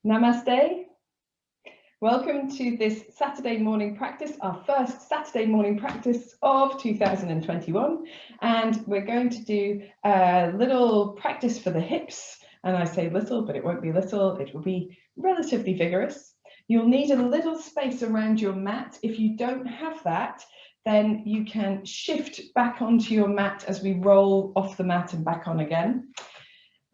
Namaste. Welcome to this Saturday morning practice, our first Saturday morning practice of 2021. And we're going to do a little practice for the hips. And I say little, but it won't be little. It will be relatively vigorous. You'll need a little space around your mat. If you don't have that, then you can shift back onto your mat as we roll off the mat and back on again.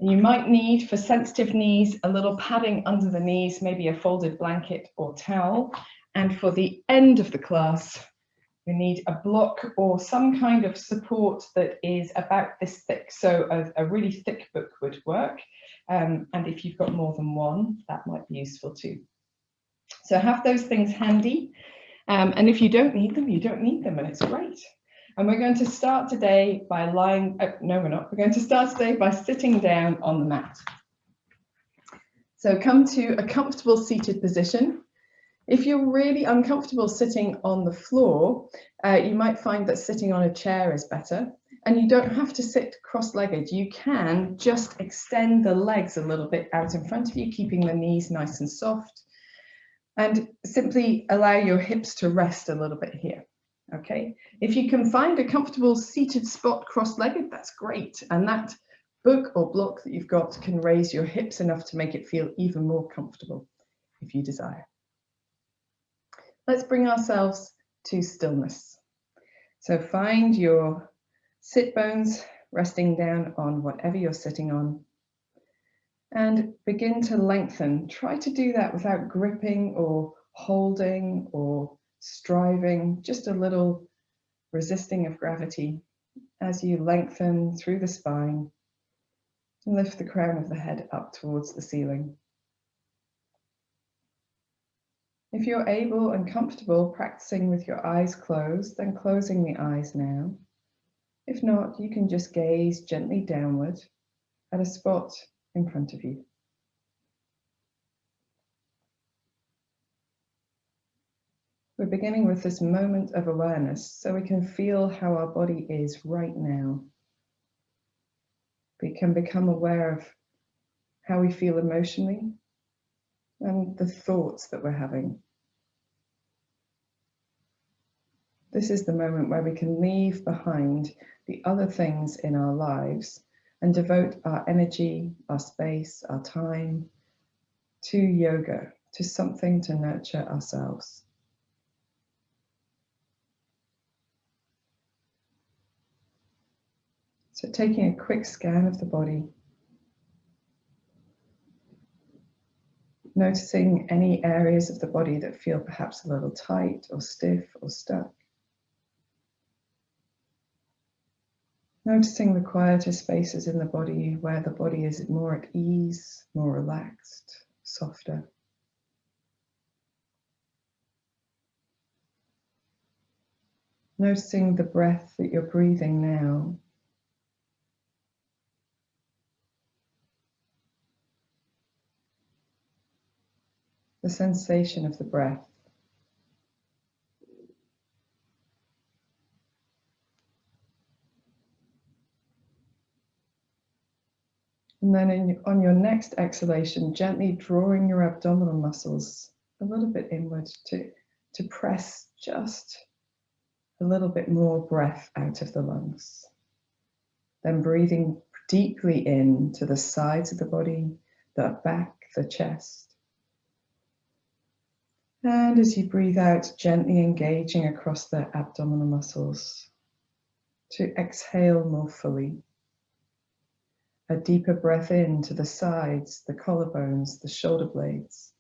And you might need, for sensitive knees, a little padding under the knees, maybe a folded blanket or towel. And for the end of the class, you need a block or some kind of support that is about this thick. So a really thick book would work. And if you've got more than one, that might be useful too. So have those things handy. And if you don't need them, you don't need them, and it's great. And we're going to start today by lying, no, we're not. We're going to start today by sitting down on the mat. So come to a comfortable seated position. If you're really uncomfortable sitting on the floor, you might find that sitting on a chair is better. And you don't have to sit cross-legged. You can just extend the legs a little bit out in front of you, keeping the knees nice and soft. And simply allow your hips to rest a little bit here. Okay, if you can find a comfortable seated spot cross-legged, that's great. And that book or block that you've got can raise your hips enough to make it feel even more comfortable if you desire. Let's bring ourselves to stillness. So find your sit bones resting down on whatever you're sitting on and begin to lengthen. Try to do that without gripping or holding or striving, just a little resisting of gravity as you lengthen through the spine and lift the crown of the head up towards the ceiling. If you're able and comfortable practicing with your eyes closed, then closing the eyes now. If not, you can just gaze gently downward at a spot in front of you. We're beginning with this moment of awareness so we can feel how our body is right now. We can become aware of how we feel emotionally and the thoughts that we're having. This is the moment where we can leave behind the other things in our lives and devote our energy, our space, our time to yoga, to something to nurture ourselves. So taking a quick scan of the body, noticing any areas of the body that feel perhaps a little tight or stiff or stuck. Noticing the quieter spaces in the body where the body is more at ease, more relaxed, softer. Noticing the breath that you're breathing now. The sensation of the breath. And then on your next exhalation, gently drawing your abdominal muscles a little bit inward to press just a little bit more breath out of the lungs. Then breathing deeply in to the sides of the body, the back, the chest. And as you breathe out, gently engaging across the abdominal muscles to exhale more fully. A deeper breath in to the sides, the collarbones, the shoulder blades.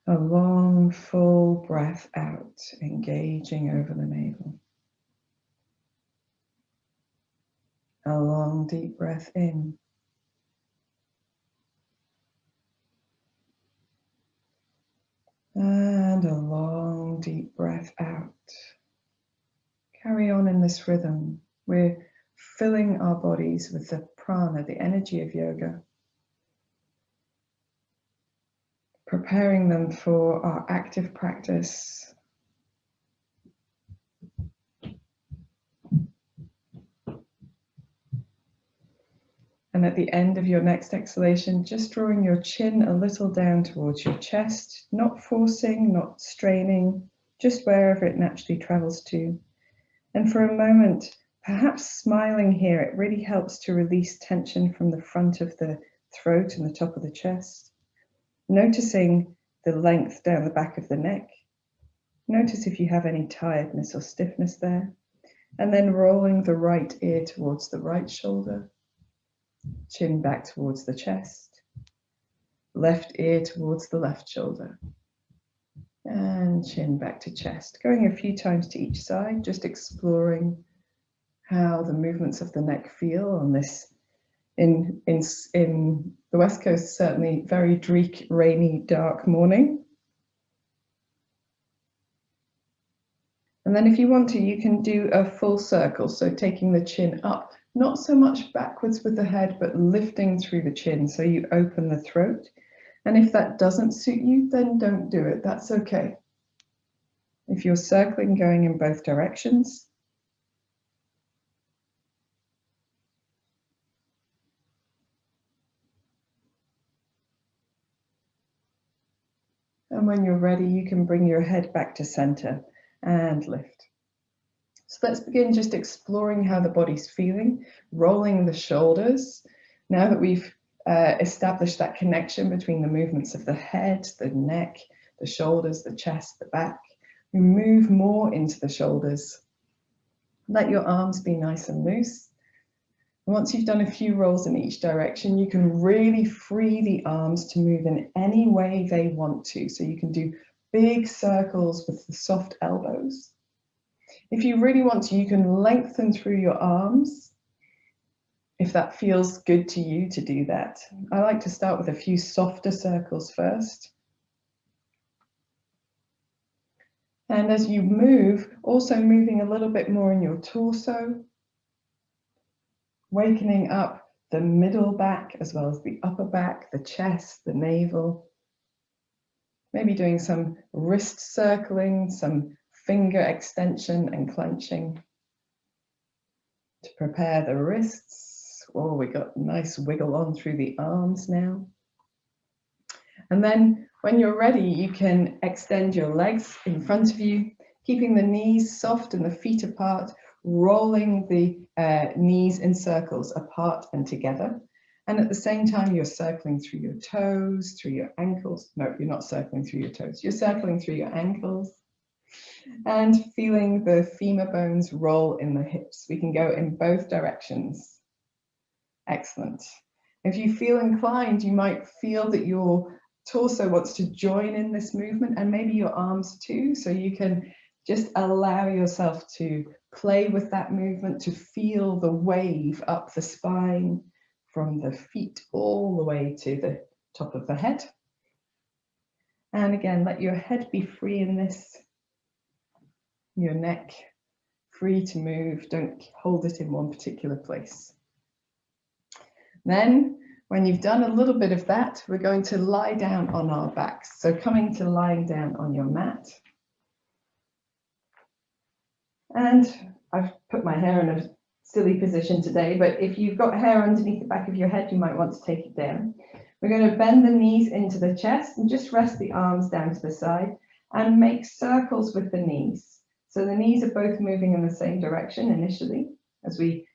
A long, full breath out, engaging over the navel. A long, deep breath in. And a long, deep breath out. Carry on in this rhythm. We're filling our bodies with the prana, the energy of yoga. Preparing them for our active practice. And at the end of your next exhalation, just drawing your chin a little down towards your chest, not forcing, not straining, just wherever it naturally travels to. And for a moment, perhaps smiling here, it really helps to release tension from the front of the throat and the top of the chest. Noticing the length down the back of the neck. Notice if you have any tiredness or stiffness there. And then rolling the right ear towards the right shoulder. Chin back towards the chest. Left ear towards the left shoulder. And chin back to chest. Going a few times to each side, just exploring how the movements of the neck feel on this, in the West Coast, certainly very dreary, rainy, dark morning. And then if you want to, you can do a full circle. So taking the chin up, not so much backwards with the head, but lifting through the chin. So you open the throat. And if that doesn't suit you, then don't do it. That's okay. If you're circling, going in both directions. And when you're ready, you can bring your head back to center and lift. So let's begin just exploring how the body's feeling, rolling the shoulders. Now that we've established that connection between the movements of the head, the neck, the shoulders, the chest, the back, we move more into the shoulders. Let your arms be nice and loose. And once you've done a few rolls in each direction, you can really free the arms to move in any way they want to. So you can do big circles with the soft elbows. If you really want to, you can lengthen through your arms if that feels good to you to do that. I like to start with a few softer circles first. And as you move, also moving a little bit more in your torso, wakening up the middle back as well as the upper back, the chest, the navel. Maybe doing some wrist circling, some finger extension and clenching to prepare the wrists. Oh, we got a nice wiggle on through the arms now. And then when you're ready, you can extend your legs in front of you, keeping the knees soft and the feet apart, rolling the knees in circles apart and together. And at the same time, you're circling through your toes, through your ankles. No, you're not circling through your toes. You're circling through your ankles and feeling the femur bones roll in the hips. We can go in both directions. Excellent. If you feel inclined, you might feel that your torso wants to join in this movement, and maybe your arms too. So you can just allow yourself to play with that movement, to feel the wave up the spine from the feet all the way to the top of the head. And again, let your head be free in this, your neck free to move. Don't hold it in one particular place. Then, when you've done a little bit of that, we're going to lie down on our backs. So coming to lying down on your mat. And I've put my hair in a silly position today, but if you've got hair underneath the back of your head, you might want to take it down. We're going to bend the knees into the chest and just rest the arms down to the side and make circles with the knees. So the knees are both moving in the same direction initially as we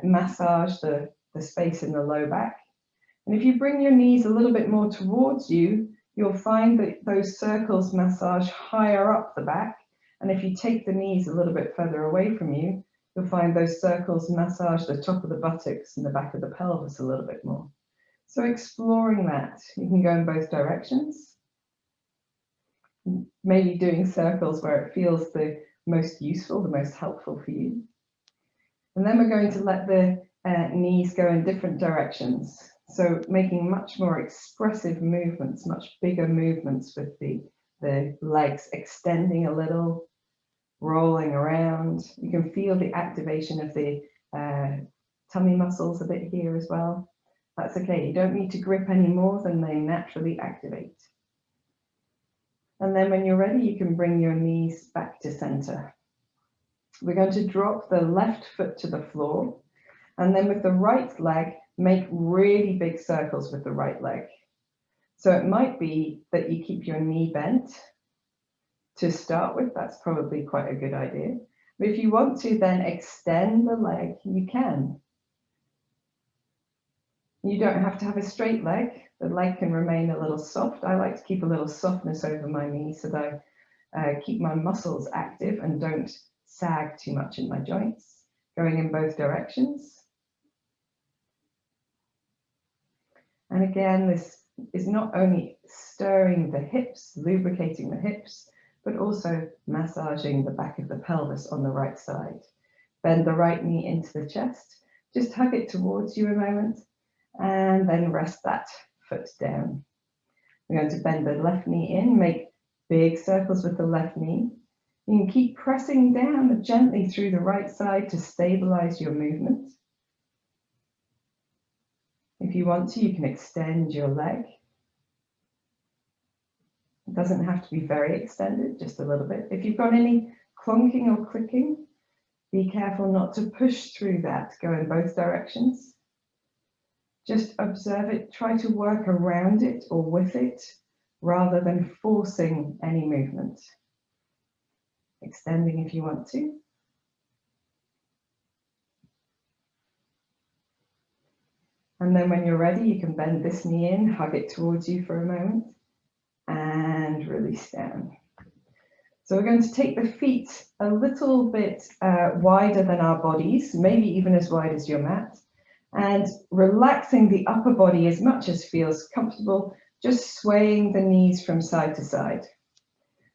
massage the space in the low back. And if you bring your knees a little bit more towards you, you'll find that those circles massage higher up the back. And if you take the knees a little bit further away from you, you'll find those circles massage the top of the buttocks and the back of the pelvis a little bit more. So exploring that, you can go in both directions. Maybe doing circles where it feels the most useful, the most helpful for you. And then we're going to let the knees go in different directions. So making much more expressive movements, much bigger movements with the legs extending a little, rolling around. You can feel the activation of the tummy muscles a bit here as well. That's okay. You don't need to grip any more than they naturally activate. And then when you're ready, you can bring your knees back to center. We're going to drop the left foot to the floor. And then with the right leg, make really big circles with the right leg. So it might be that you keep your knee bent to start with. That's probably quite a good idea. But if you want to then extend the leg, you can. You don't have to have a straight leg. The leg can remain a little soft. I like to keep a little softness over my knee so that I keep my muscles active and don't sag too much in my joints, going in both directions. And again, this is not only stirring the hips, lubricating the hips, but also massaging the back of the pelvis on the right side. Bend the right knee into the chest, just hug it towards you a moment, and then rest that foot down. We're going to bend the left knee in, make big circles with the left knee. You can keep pressing down gently through the right side to stabilize your movement. If you want to, you can extend your leg. It doesn't have to be very extended, just a little bit. If you've got any clunking or clicking, be careful not to push through that, go in both directions. Just observe it, try to work around it or with it, rather than forcing any movement. Extending if you want to. And then when you're ready, you can bend this knee in, hug it towards you for a moment, and release down. So we're going to take the feet a little bit wider than our bodies, maybe even as wide as your mat, and relaxing the upper body as much as feels comfortable, just swaying the knees from side to side.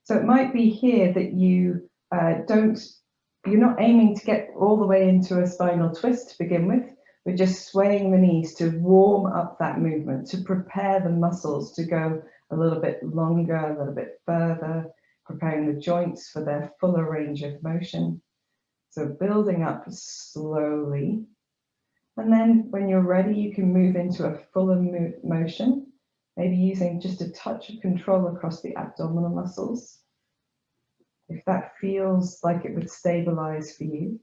So it might be here that you you're not aiming to get all the way into a spinal twist to begin with. We're just swaying the knees to warm up that movement, to prepare the muscles to go a little bit longer, a little bit further, preparing the joints for their fuller range of motion. So building up slowly. And then when you're ready, you can move into a fuller motion, maybe using just a touch of control across the abdominal muscles, if that feels like it would stabilize for you.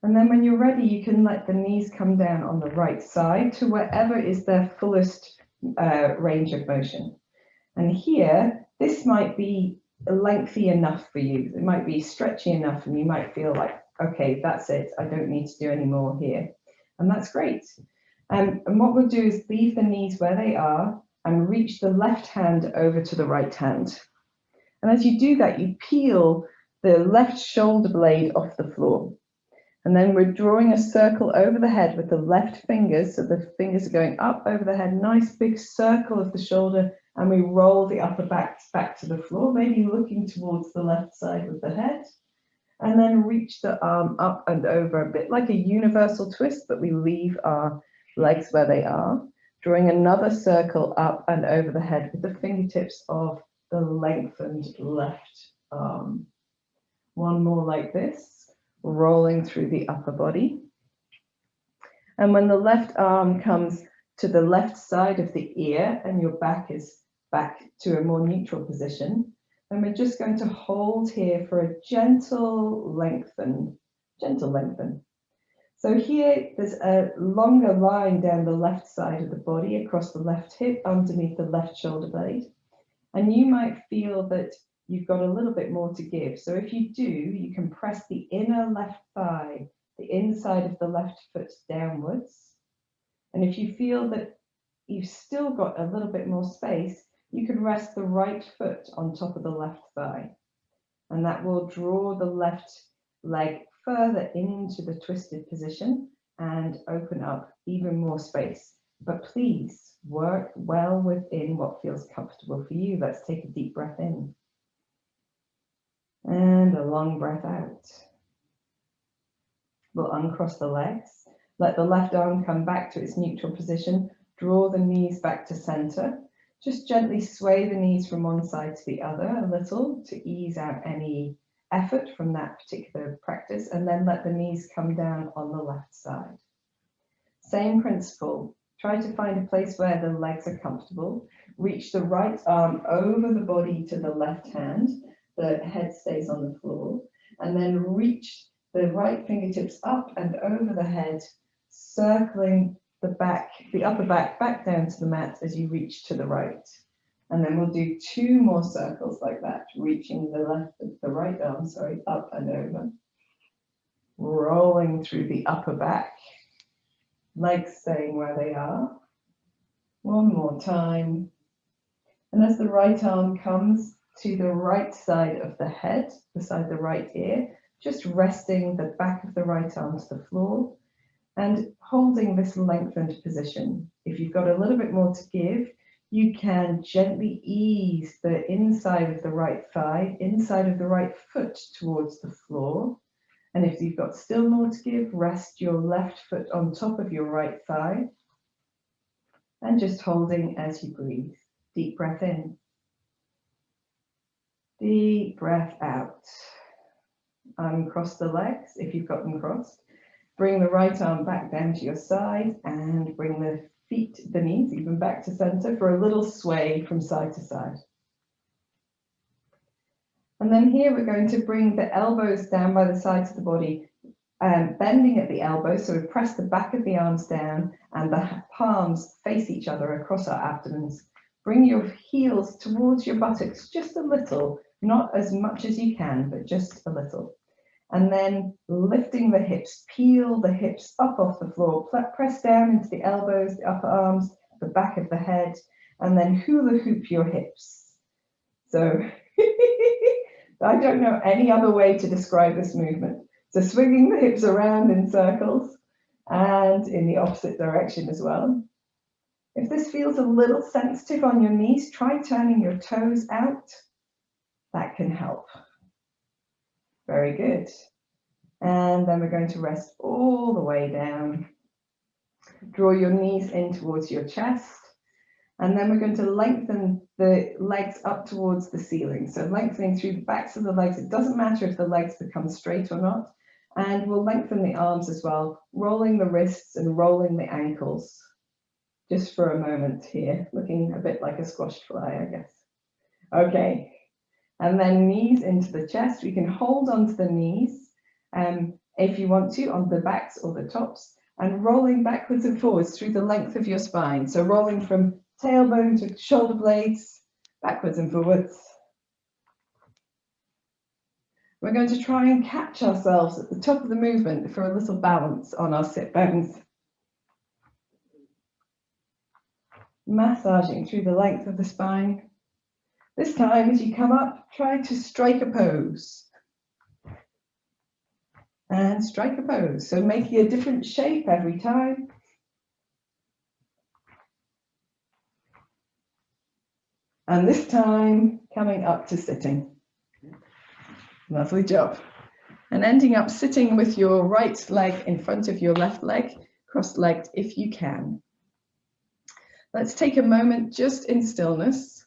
And then when you're ready, you can let the knees come down on the right side to wherever is their fullest range of motion. And here, this might be lengthy enough for you. It might be stretchy enough and you might feel like, okay, that's it. I don't need to do any more here. And that's great. And what we'll do is leave the knees where they are and reach the left hand over to the right hand. And as you do that, you peel the left shoulder blade off the floor. And then we're drawing a circle over the head with the left fingers. So the fingers are going up over the head, nice big circle of the shoulder, and we roll the upper back to the floor, maybe looking towards the left side of the head. And then reach the arm up and over, a bit like a universal twist, but we leave our legs where they are, drawing another circle up and over the head with the fingertips of the lengthened left arm. One more like this. Rolling through the upper body. And when the left arm comes to the left side of the ear and your back is back to a more neutral position, then we're just going to hold here for a gentle lengthen. So here there's a longer line down the left side of the body across the left hip underneath the left shoulder blade. And you might feel that you've got a little bit more to give. So if you do, you can press the inner left thigh, the inside of the left foot downwards. And if you feel that you've still got a little bit more space, you can rest the right foot on top of the left thigh. And that will draw the left leg further into the twisted position and open up even more space. But please work well within what feels comfortable for you. Let's take a deep breath in. And a long breath out. We'll uncross the legs. Let the left arm come back to its neutral position. Draw the knees back to center. Just gently sway the knees from one side to the other a little to ease out any effort from that particular practice. And then let the knees come down on the left side. Same principle. Try to find a place where the legs are comfortable. Reach the right arm over the body to the left hand. The head stays on the floor, and then reach the right fingertips up and over the head, circling the back, the upper back, back down to the mat as you reach to the right. And then we'll do 2 more circles like that, reaching the right arm, sorry, up and over. Rolling through the upper back, legs staying where they are. 1 more time. And as the right arm comes to the right side of the head, beside the right ear, just resting the back of the right arm to the floor and holding this lengthened position. If you've got a little bit more to give, you can gently ease the inside of the right thigh, inside of the right foot towards the floor. And if you've got still more to give, rest your left foot on top of your right thigh and just holding as you breathe. Deep breath in. Deep breath out. Uncross the legs if you've got them crossed. Bring the right arm back down to your side and bring the feet, the knees, even back to center for a little sway from side to side. And then here we're going to bring the elbows down by the sides of the body, bending at the elbows. So we press the back of the arms down and the palms face each other across our abdomens. Bring your heels towards your buttocks just a little, not as much as you can, but just a little. And then lifting the hips, peel the hips up off the floor, press down into the elbows, the upper arms, the back of the head, and then hula hoop your hips. So I don't know any other way to describe this movement. So swinging the hips around in circles and in the opposite direction as well. If this feels a little sensitive on your knees, try turning your toes out. That can help. Very good. And then we're going to rest all the way down. Draw your knees in towards your chest. And then we're going to lengthen the legs up towards the ceiling. So lengthening through the backs of the legs. It doesn't matter if the legs become straight or not. And we'll lengthen the arms as well, rolling the wrists and rolling the ankles. Just for a moment here, looking a bit like a squashed fly, I guess. Okay. And then knees into the chest. We can hold onto the knees if you want to, on the backs or the tops, and rolling backwards and forwards through the length of your spine. So rolling from tailbone to shoulder blades, backwards and forwards. We're going to try and catch ourselves at the top of the movement for a little balance on our sit bones. Massaging through the length of the spine. This time, as you come up, try to strike a pose. And strike a pose. So making a different shape every time. And this time, coming up to sitting. Lovely job. And ending up sitting with your right leg in front of your left leg, cross-legged if you can. Let's take a moment just in stillness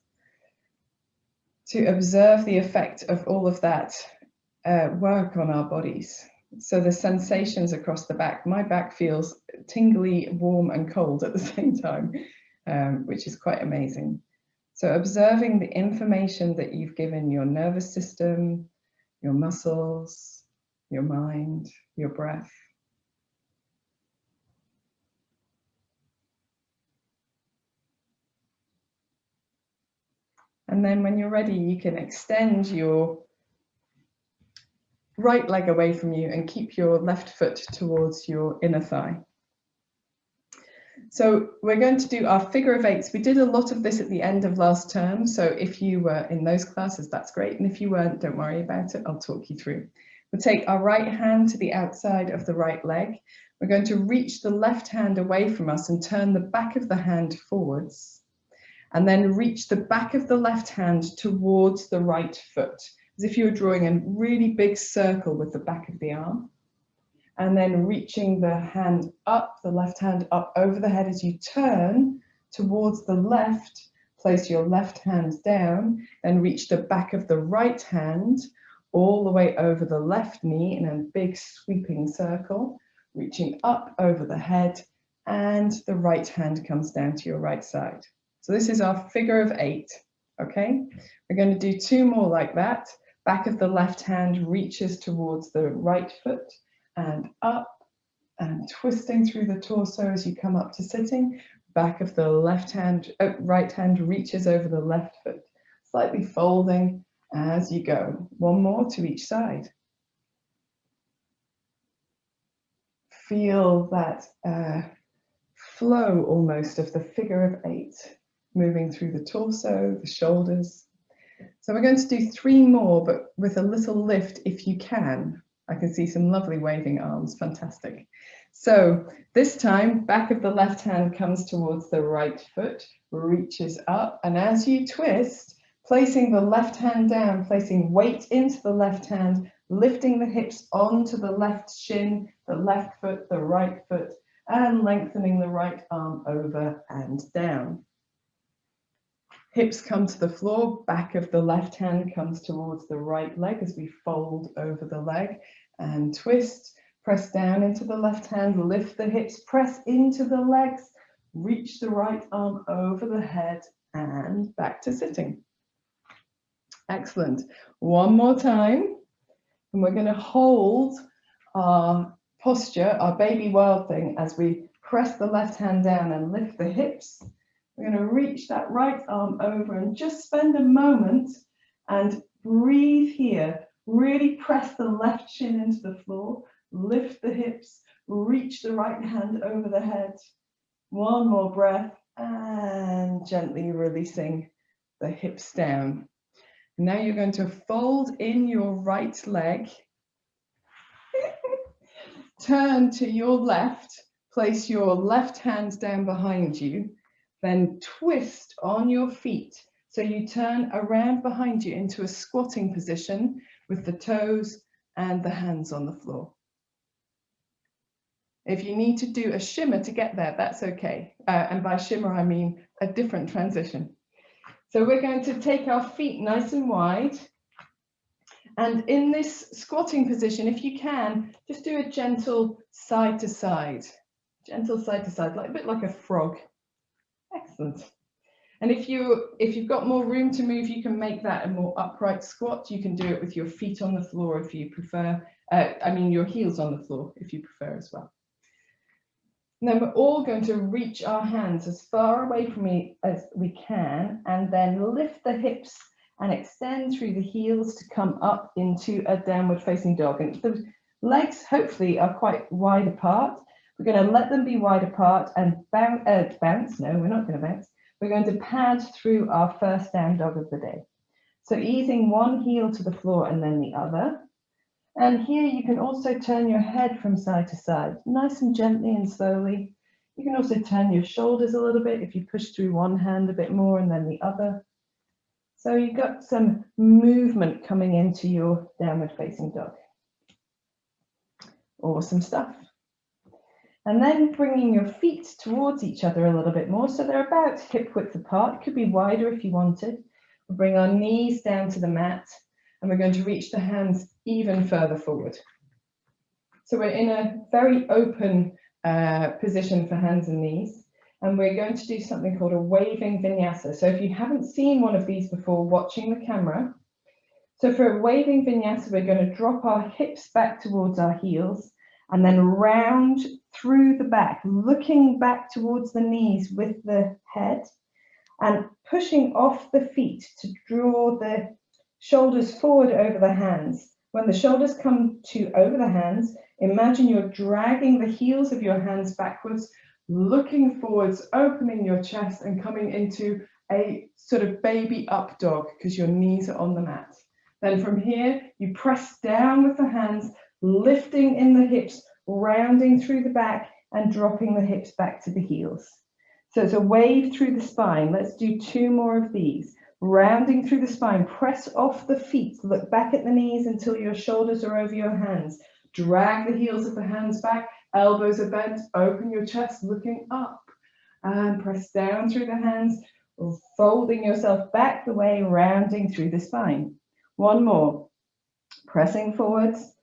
to observe the effect of all of that work on our bodies. So the sensations across the back, my back feels tingly, warm and cold at the same time, which is quite amazing. So observing the information that you've given your nervous system, your muscles, your mind, your breath. And then when you're ready, you can extend your right leg away from you and keep your left foot towards your inner thigh. So we're going to do our figure of eights. We did a lot of this at the end of last term. So if you were in those classes, that's great. And if you weren't, don't worry about it. I'll talk you through. We'll take our right hand to the outside of the right leg. We're going to reach the left hand away from us and turn the back of the hand forwards. And then reach the back of the left hand towards the right foot, as if you were drawing a really big circle with the back of the arm. And then reaching the hand up, the left hand up over the head as you turn towards the left, place your left hand down, then reach the back of the right hand all the way over the left knee in a big sweeping circle, reaching up over the head, and the right hand comes down to your right side. So this is our figure of eight, okay? We're going to do two more like that. Back of the left hand reaches towards the right foot and up, and twisting through the torso as you come up to sitting. Back of the right hand reaches over the left foot, slightly folding as you go. One more to each side. Feel that flow almost of the figure of 8 moving through the torso, the shoulders. So we're going to do 3 more, but with a little lift if you can. I can see some lovely waving arms, fantastic. So this time, back of the left hand comes towards the right foot, reaches up, and as you twist, placing the left hand down, placing weight into the left hand, lifting the hips onto the left shin, the left foot, the right foot, and lengthening the right arm over and down. Hips come to the floor, back of the left hand comes towards the right leg as we fold over the leg and twist. Press down into the left hand, lift the hips, press into the legs, reach the right arm over the head and back to sitting. Excellent. One more time. And we're going to hold our posture, our baby wild thing, as we press the left hand down and lift the hips. We're going to reach that right arm over and just spend a moment and breathe here. Really press the left shin into the floor, lift the hips, reach the right hand over the head. One more breath and gently releasing the hips down. Now you're going to fold in your right leg, turn to your left, place your left hand down behind you, then twist on your feet. So you turn around behind you into a squatting position with the toes and the hands on the floor. If you need to do a shimmer to get there, that's okay. And by shimmer, I mean a different transition. So we're going to take our feet nice and wide. And in this squatting position, if you can, just do a gentle side to side. Gentle side to side, like a bit like a frog. Excellent. And if you've got more room to move, you can make that a more upright squat. You can do it with your feet on the floor if you prefer. Your heels on the floor if you prefer as well. And then we're all going to reach our hands as far away from me as we can, and then lift the hips and extend through the heels to come up into a downward facing dog. And the legs hopefully are quite wide apart. We're going to let them be wide apart and bounce. No, we're not going to bounce. We're going to pad through our first down dog of the day. So easing one heel to the floor and then the other. And here you can also turn your head from side to side, nice and gently and slowly. You can also turn your shoulders a little bit if you push through one hand a bit more and then the other. So you've got some movement coming into your downward facing dog. Awesome stuff. And then bringing your feet towards each other a little bit more, so they're about hip width apart. Could be wider if you wanted. We'll bring our knees down to the mat, and we're going to reach the hands even further forward. So we're in a very open position for hands and knees, and we're going to do something called a waving vinyasa. So if you haven't seen one of these before, watching the camera. So for a waving vinyasa, we're going to drop our hips back towards our heels, and then round through the back, looking back towards the knees with the head, and pushing off the feet to draw the shoulders forward over the hands. When the shoulders come to over the hands, imagine you're dragging the heels of your hands backwards, looking forwards, opening your chest and coming into a sort of baby up dog because your knees are on the mat. Then from here, you press down with the hands, lifting in the hips, rounding through the back and dropping the hips back to the heels. So it's a wave through the spine. Let's do 2 more of these. Rounding through the spine, press off the feet, look back at the knees until your shoulders are over your hands. Drag the heels of the hands back, elbows are bent, open your chest, looking up. And press down through the hands, folding yourself back the way, rounding through the spine. 1 more. Pressing forwards,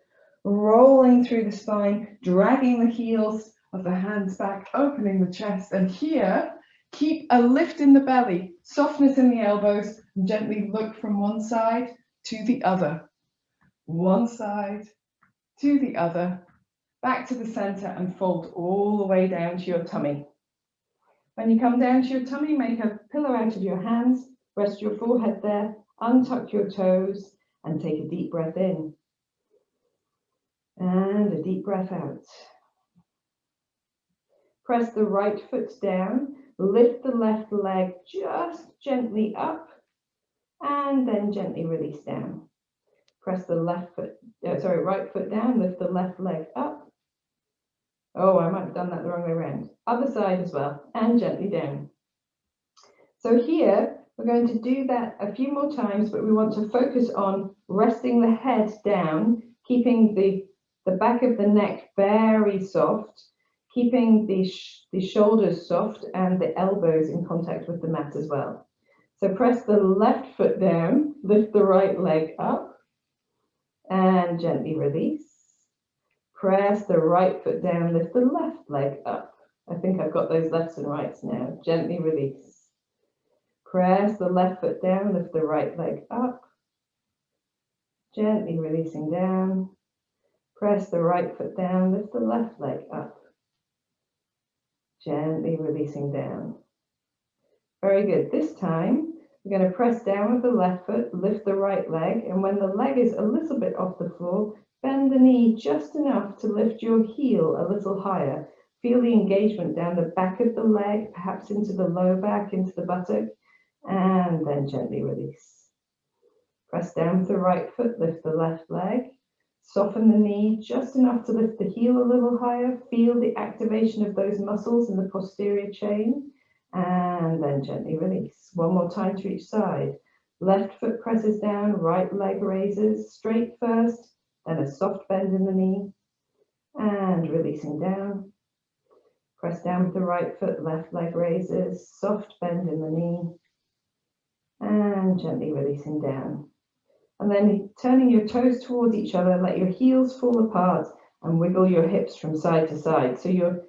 rolling through the spine, dragging the heels of the hands back, opening the chest, and here, keep a lift in the belly, softness in the elbows, and gently look from one side to the other. One side to the other, back to the center, and fold all the way down to your tummy. When you come down to your tummy, make a pillow out of your hands, rest your forehead there, untuck your toes, and take a deep breath in. And a deep breath out. Press the right foot down, lift the left leg just gently up, and then gently release down. Press the right foot down, lift the left leg up. Oh, I might have done that the wrong way around. Other side as well, and gently down. So here, we're going to do that a few more times, but we want to focus on resting the head down, keeping the back of the neck very soft, keeping the shoulders soft and the elbows in contact with the mat as well. So press the left foot down, lift the right leg up, and gently release. Press the right foot down, lift the left leg up. I think I've got those lefts and rights now. Gently release. Press the left foot down, lift the right leg up. Gently releasing down. Press the right foot down, lift the left leg up. Gently releasing down. Very good. This time, we're going to press down with the left foot, lift the right leg, and when the leg is a little bit off the floor, bend the knee just enough to lift your heel a little higher. Feel the engagement down the back of the leg, perhaps into the low back, into the buttock, and then gently release. Press down with the right foot, lift the left leg, soften the knee just enough to lift the heel a little higher. Feel the activation of those muscles in the posterior chain, and then gently release. One more time to each side. Left foot presses down, right leg raises, straight first, then a soft bend in the knee, and releasing down. Press down with the right foot, left leg raises, soft bend in the knee, and gently releasing down. And then turning your toes towards each other, let your heels fall apart and wiggle your hips from side to side. So you're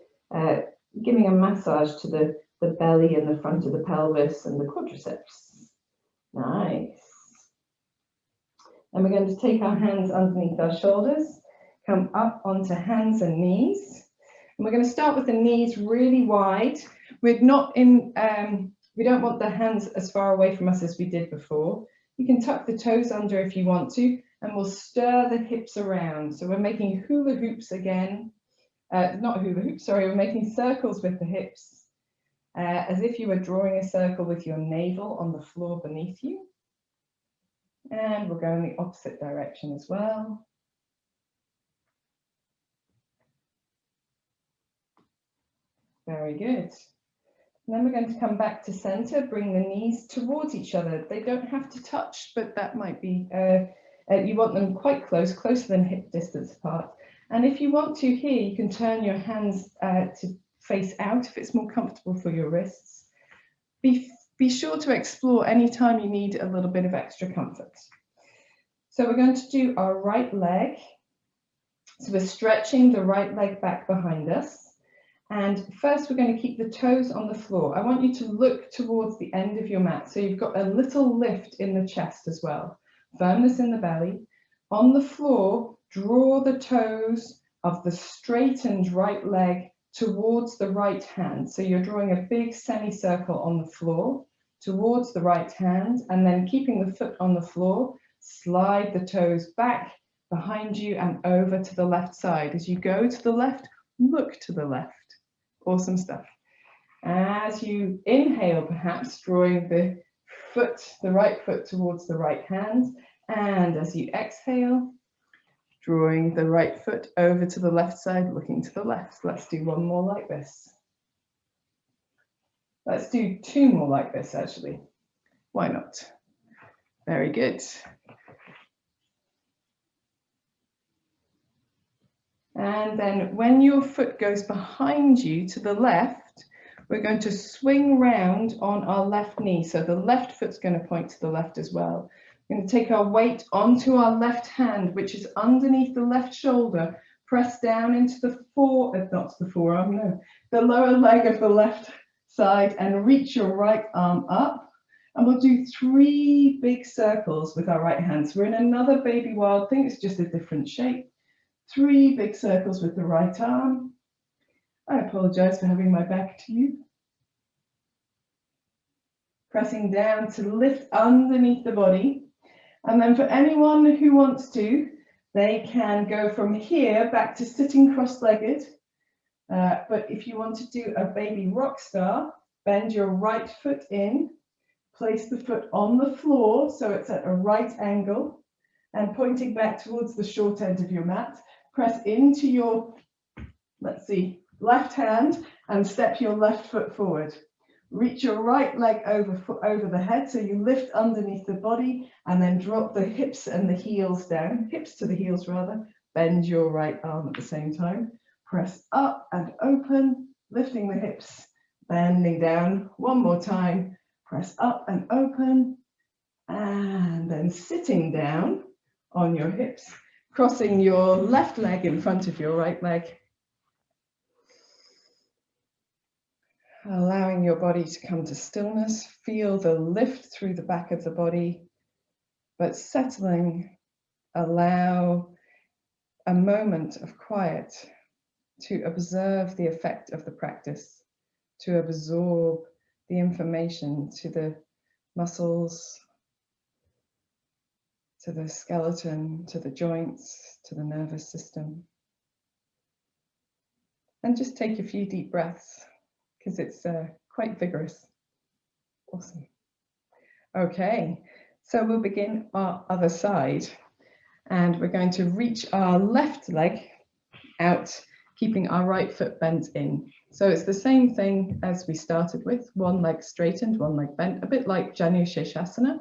giving a massage to the belly and the front of the pelvis and the quadriceps. Nice. And we're going to take our hands underneath our shoulders, come up onto hands and knees. And we're going to start with the knees really wide. We're not in, we don't want the hands as far away from us as we did before. You can tuck the toes under if you want to, and we'll stir the hips around. So we're making hula hoops again. Not hula hoops, sorry, we're making circles with the hips, as if you were drawing a circle with your navel on the floor beneath you. And we'll go in the opposite direction as well. Very good. And then we're going to come back to center, bring the knees towards each other. They don't have to touch, but that might be, you want them quite close, closer than hip distance apart. And if you want to here, you can turn your hands to face out if it's more comfortable for your wrists. Be sure to explore anytime you need a little bit of extra comfort. So we're going to do our right leg. So we're stretching the right leg back behind us. And first we're going to keep the toes on the floor. I want you to look towards the end of your mat. So you've got a little lift in the chest as well. Firmness in the belly. On the floor, draw the toes of the straightened right leg towards the right hand. So you're drawing a big semicircle on the floor towards the right hand, and then keeping the foot on the floor, slide the toes back behind you and over to the left side. As you go to the left, look to the left. Awesome stuff. As you inhale, perhaps drawing the right foot towards the right hand, and as you exhale, drawing the right foot over to the left side, looking to the left. Let's do one more like this. Let's do two more like this, actually. Why not? Very good. And then when your foot goes behind you to the left, we're going to swing round on our left knee. So the left foot's going to point to the left as well. We're going to take our weight onto our left hand, which is underneath the left shoulder. Press down into the the lower leg of the left side, and reach your right arm up. And we'll do 3 big circles with our right hands. We're in another baby wild thing, it's just a different shape. 3 big circles with the right arm. I apologize for having my back to you. Pressing down to lift underneath the body. And then for anyone who wants to, they can go from here back to sitting cross-legged. But if you want to do a baby rock star, bend your right foot in, place the foot on the floor so it's at a right angle and pointing back towards the short end of your mat. Press into your, let's see, left hand and step your left foot forward. Reach your right leg over the head so you lift underneath the body and then drop the hips and the heels down, hips to the heels rather. Bend your right arm at the same time. Press up and open, lifting the hips, bending down. One more time. Press up and open, and then sitting down on your hips, crossing your left leg in front of your right leg. Allowing your body to come to stillness. Feel the lift through the back of the body, but settling. Allow a moment of quiet to observe the effect of the practice, to absorb the information to the muscles, to the skeleton, to the joints, to the nervous system. And just take a few deep breaths because it's quite vigorous. Awesome. Okay, so we'll begin our other side and we're going to reach our left leg out, keeping our right foot bent in. So it's the same thing as we started with, one leg straightened, one leg bent, a bit like Janu Sheshasana.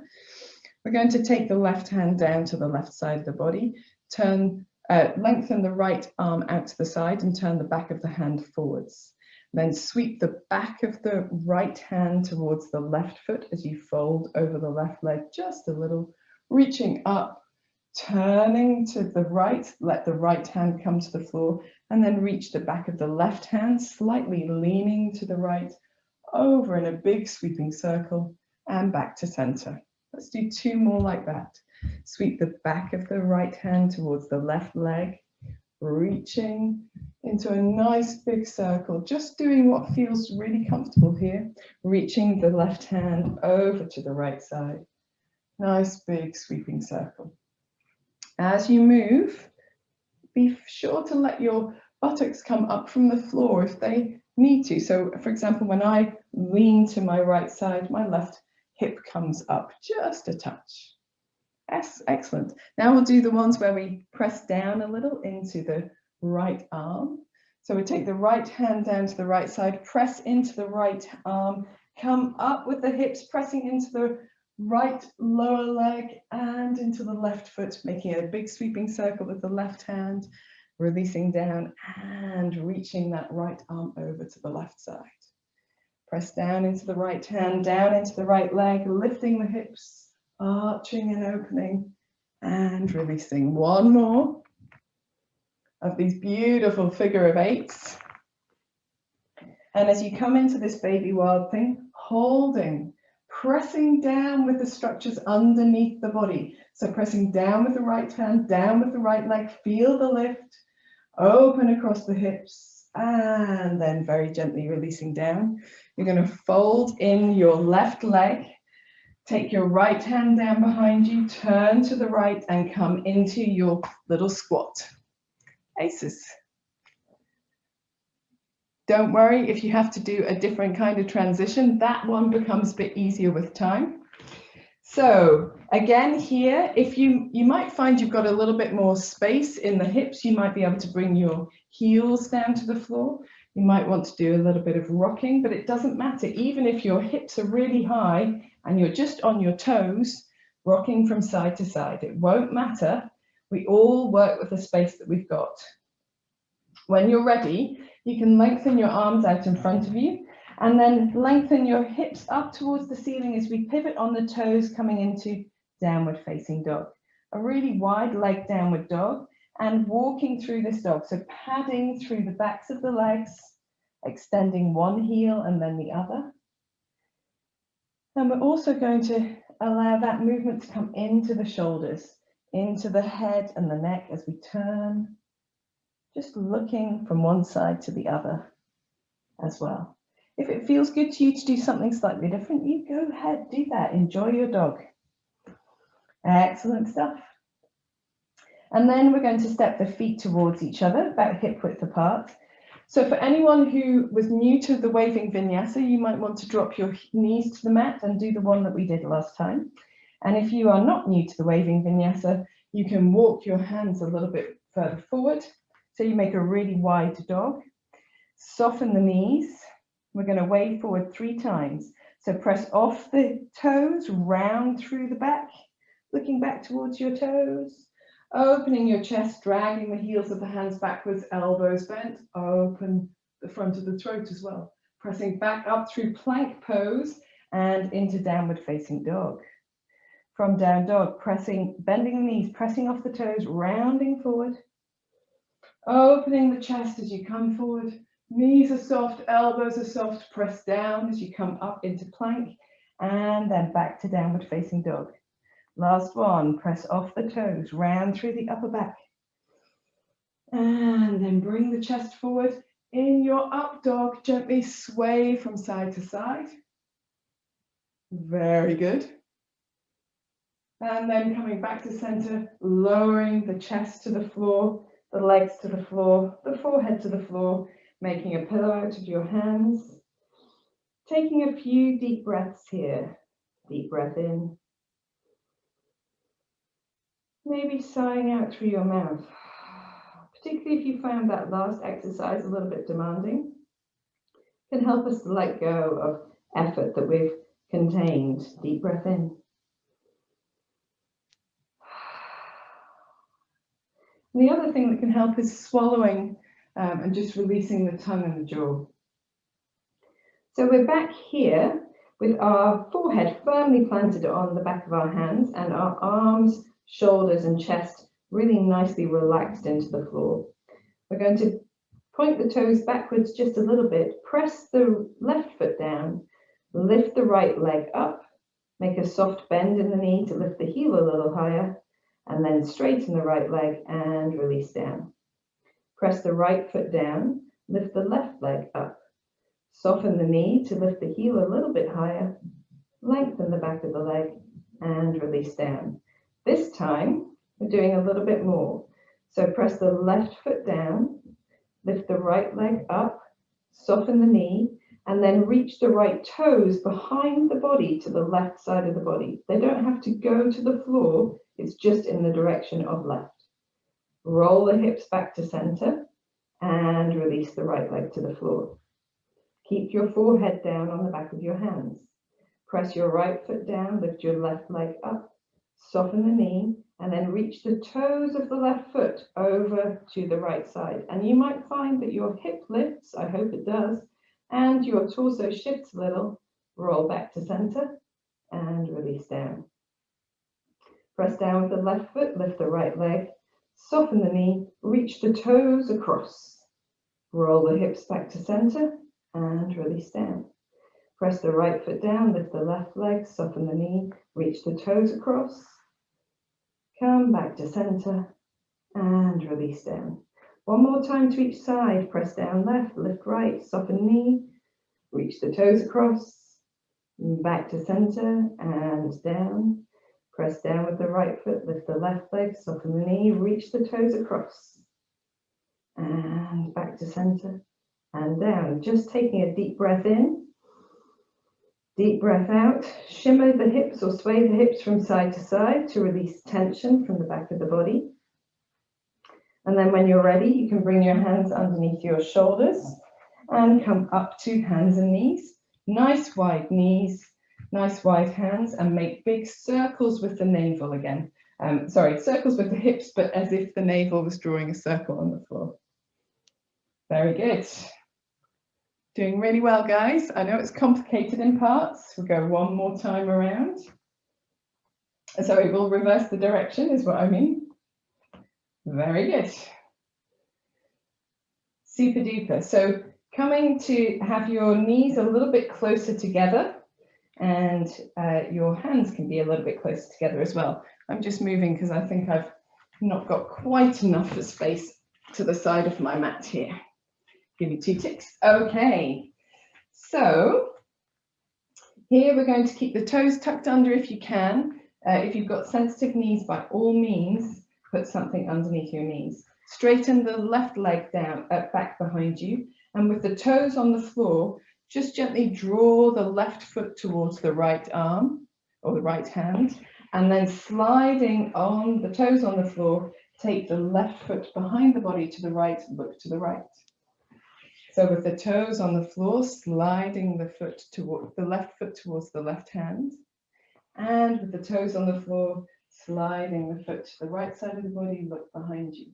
We're going to take the left hand down to the left side of the body, lengthen the right arm out to the side and turn the back of the hand forwards. Then sweep the back of the right hand towards the left foot as you fold over the left leg just a little, reaching up, turning to the right, let the right hand come to the floor, and then reach the back of the left hand, slightly leaning to the right, over in a big sweeping circle, and back to center. Let's do 2 more like that. Sweep the back of the right hand towards the left leg, reaching into a nice big circle, just doing what feels really comfortable here, reaching the left hand over to the right side. Nice big sweeping circle. As you move, be sure to let your buttocks come up from the floor if they need to. So for example, when I lean to my right side, my left hip comes up just a touch. Yes, excellent. Now we'll do the ones where we press down a little into the right arm. So we take the right hand down to the right side, press into the right arm, come up with the hips, pressing into the right lower leg and into the left foot, making a big sweeping circle with the left hand, releasing down and reaching that right arm over to the left side. Press down into the right hand, down into the right leg, lifting the hips, arching and opening and releasing. One more of these beautiful figure of 8s. And as you come into this baby wild thing, holding, pressing down with the structures underneath the body. So pressing down with the right hand, down with the right leg, feel the lift, open across the hips, and then very gently releasing down. You're going to fold in your left leg, take your right hand down behind you, turn to the right and come into your little squat. Aces. Don't worry if you have to do a different kind of transition, that one becomes a bit easier with time. So again here, if you might find you've got a little bit more space in the hips, you might be able to bring your heels down to the floor. You might want to do a little bit of rocking, but it doesn't matter. Even if your hips are really high and you're just on your toes, rocking from side to side, it won't matter. We all work with the space that we've got. When you're ready, you can lengthen your arms out in front of you and then lengthen your hips up towards the ceiling as we pivot on the toes, coming into downward facing dog. A really wide leg downward dog and walking through this dog. So padding through the backs of the legs, extending one heel and then the other. And we're also going to allow that movement to come into the shoulders, into the head and the neck as we turn, just looking from one side to the other as well. If it feels good to you to do something slightly different, you go ahead, do that. Enjoy your dog. Excellent stuff. And then we're going to step the feet towards each other, about hip width apart. So for anyone who was new to the waving vinyasa, you might want to drop your knees to the mat and do the one that we did last time. And if you are not new to the waving vinyasa, you can walk your hands a little bit further forward. So you make a really wide dog. Soften the knees. We're going to wave forward 3 times. So press off the toes, round through the back, looking back towards your toes. Opening your chest, dragging the heels of the hands backwards, elbows bent. Open the front of the throat as well. Pressing back up through plank pose and into downward facing dog. From down dog, bending the knees, pressing off the toes, rounding forward. Opening the chest as you come forward. Knees are soft, elbows are soft. Press down as you come up into plank and then back to downward facing dog. Last one, press off the toes, round through the upper back. And then bring the chest forward. In your up dog, gently sway from side to side. Very good. And then coming back to center, lowering the chest to the floor, the legs to the floor, the forehead to the floor, making a pillow out of your hands. Taking a few deep breaths here. Deep breath in. Maybe sighing out through your mouth, particularly if you found that last exercise a little bit demanding. Can help us to let go of effort that we've contained. Deep breath in. And the other thing that can help is swallowing and just releasing the tongue and the jaw. So we're back here with our forehead firmly planted on the back of our hands and our arms, shoulders and chest really nicely relaxed into the floor. We're going to point the toes backwards just a little bit, press the left foot down, lift the right leg up, make a soft bend in the knee to lift the heel a little higher, and then straighten the right leg and release down. Press the right foot down, lift the left leg up, soften the knee to lift the heel a little bit higher, lengthen the back of the leg and release down. This time, we're doing a little bit more. So press the left foot down, lift the right leg up, soften the knee, and then reach the right toes behind the body to the left side of the body. They don't have to go to the floor, it's just in the direction of left. Roll the hips back to center and release the right leg to the floor. Keep your forehead down on the back of your hands. Press your right foot down, lift your left leg up, soften the knee, and then reach the toes of the left foot over to the right side. And you might find that your hip lifts, I hope it does, and your torso shifts a little. Roll back to center and release down. Press down with the left foot, lift the right leg, soften the knee, reach the toes across. Roll the hips back to center and release down. Press the right foot down, lift the left leg, soften the knee, reach the toes across. Come back to center and release down. One more time to each side. Press down left, lift right, soften knee, reach the toes across. Back to center and down. Press down with the right foot, lift the left leg, soften the knee, reach the toes across. And back to center and down. Just taking a deep breath in. Deep breath out, shimmer the hips or sway the hips from side to side to release tension from the back of the body. And then when you're ready, you can bring your hands underneath your shoulders and come up to hands and knees. Nice wide knees, nice wide hands, and make big circles with the navel again. Circles with the hips, but as if the navel was drawing a circle on the floor. Very good. Doing really well, guys. I know it's complicated in parts. We'll go one more time around. Sorry, we'll reverse the direction is what I mean. Very good. Super duper. So coming to have your knees a little bit closer together. And your hands can be a little bit closer together as well. I'm just moving because I think I've not got quite enough space to the side of my mat here. Give you 2 ticks. Okay, so here we're going to keep the toes tucked under if you can. If you've got sensitive knees, by all means, put something underneath your knees. Straighten the left leg down, back behind you, and with the toes on the floor, just gently draw the left foot towards the right arm or the right hand, and then sliding on the toes on the floor, take the left foot behind the body to the right, look to the right. So with the toes on the floor, sliding the foot toward the left foot towards the left hand, and with the toes on the floor, sliding the foot to the right side of the body, look behind you.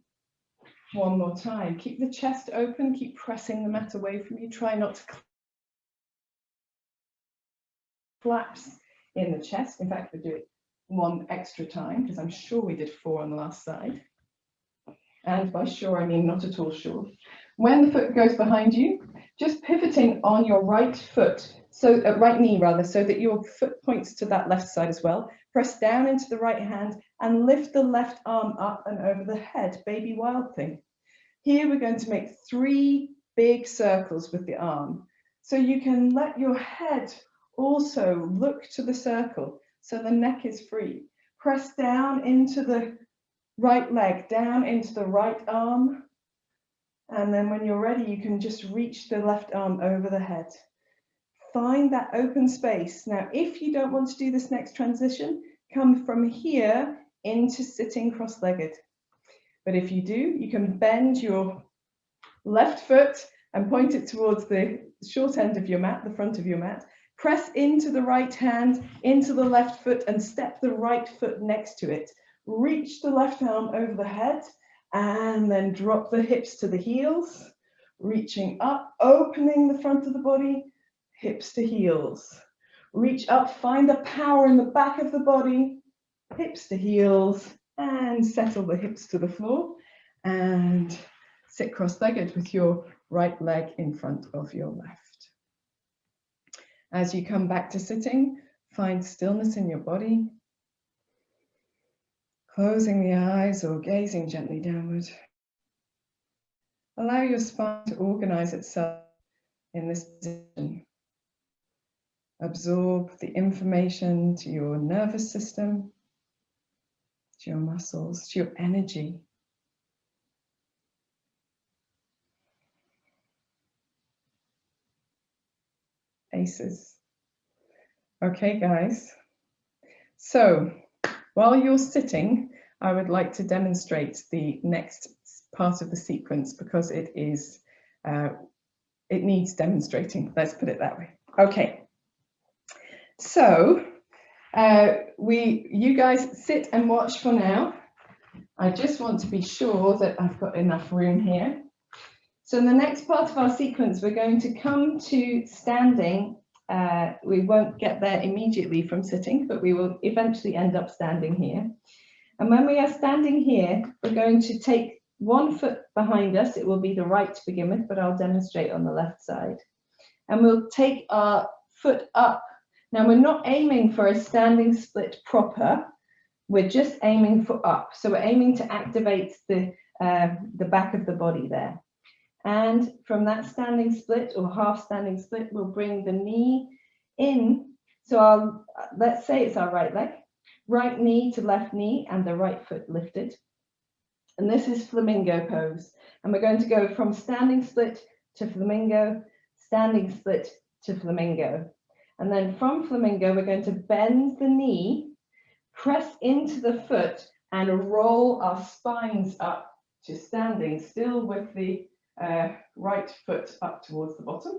One more time. Keep the chest open, keep pressing the mat away from you. Try not to collapse in the chest. In fact, we'll do it one extra time because I'm sure we did 4 on the last side. And by sure, I mean not at all sure. When the foot goes behind you, just pivoting on your right foot, so right knee rather, so that your foot points to that left side as well. Press down into the right hand and lift the left arm up and over the head, baby wild thing. Here we're going to make 3 big circles with the arm. So you can let your head also look to the circle, so the neck is free. Press down into the right leg, down into the right arm. And then when you're ready, you can just reach the left arm over the head. Find that open space. Now, if you don't want to do this next transition, come from here into sitting cross-legged. But if you do, you can bend your left foot and point it towards the short end of your mat, the front of your mat. Press into the right hand, into the left foot, and step the right foot next to it. Reach the left arm over the head, and then drop the hips to the heels, reaching up, opening the front of the body, hips to heels. Reach up, find the power in the back of the body, hips to heels, and settle the hips to the floor, and sit cross-legged with your right leg in front of your left. As you come back to sitting, find stillness in your body, closing the eyes or gazing gently downward. Allow your spine to organize itself in this position. Absorb the information to your nervous system, to your muscles, to your energy. Aces. Okay, guys. So while you're sitting, I would like to demonstrate the next part of the sequence because it needs demonstrating. Let's put it that way. Okay. So you guys sit and watch for now. I just want to be sure that I've got enough room here. So in the next part of our sequence, we're going to come to standing. We won't get there immediately from sitting, but we will eventually end up standing here. And when we are standing here, we're going to take one foot behind us. It will be the right to begin with, but I'll demonstrate on the left side. And we'll take our foot up. Now we're not aiming for a standing split proper. We're just aiming for up. So we're aiming to activate the back of the body there. And from that standing split or half standing split, we'll bring the knee in. So let's say it's our right leg, right knee to left knee and the right foot lifted. And this is Flamingo Pose. And we're going to go from standing split to Flamingo, standing split to Flamingo. And then from Flamingo, we're going to bend the knee, press into the foot and roll our spines up to standing, still with the right foot up towards the bottom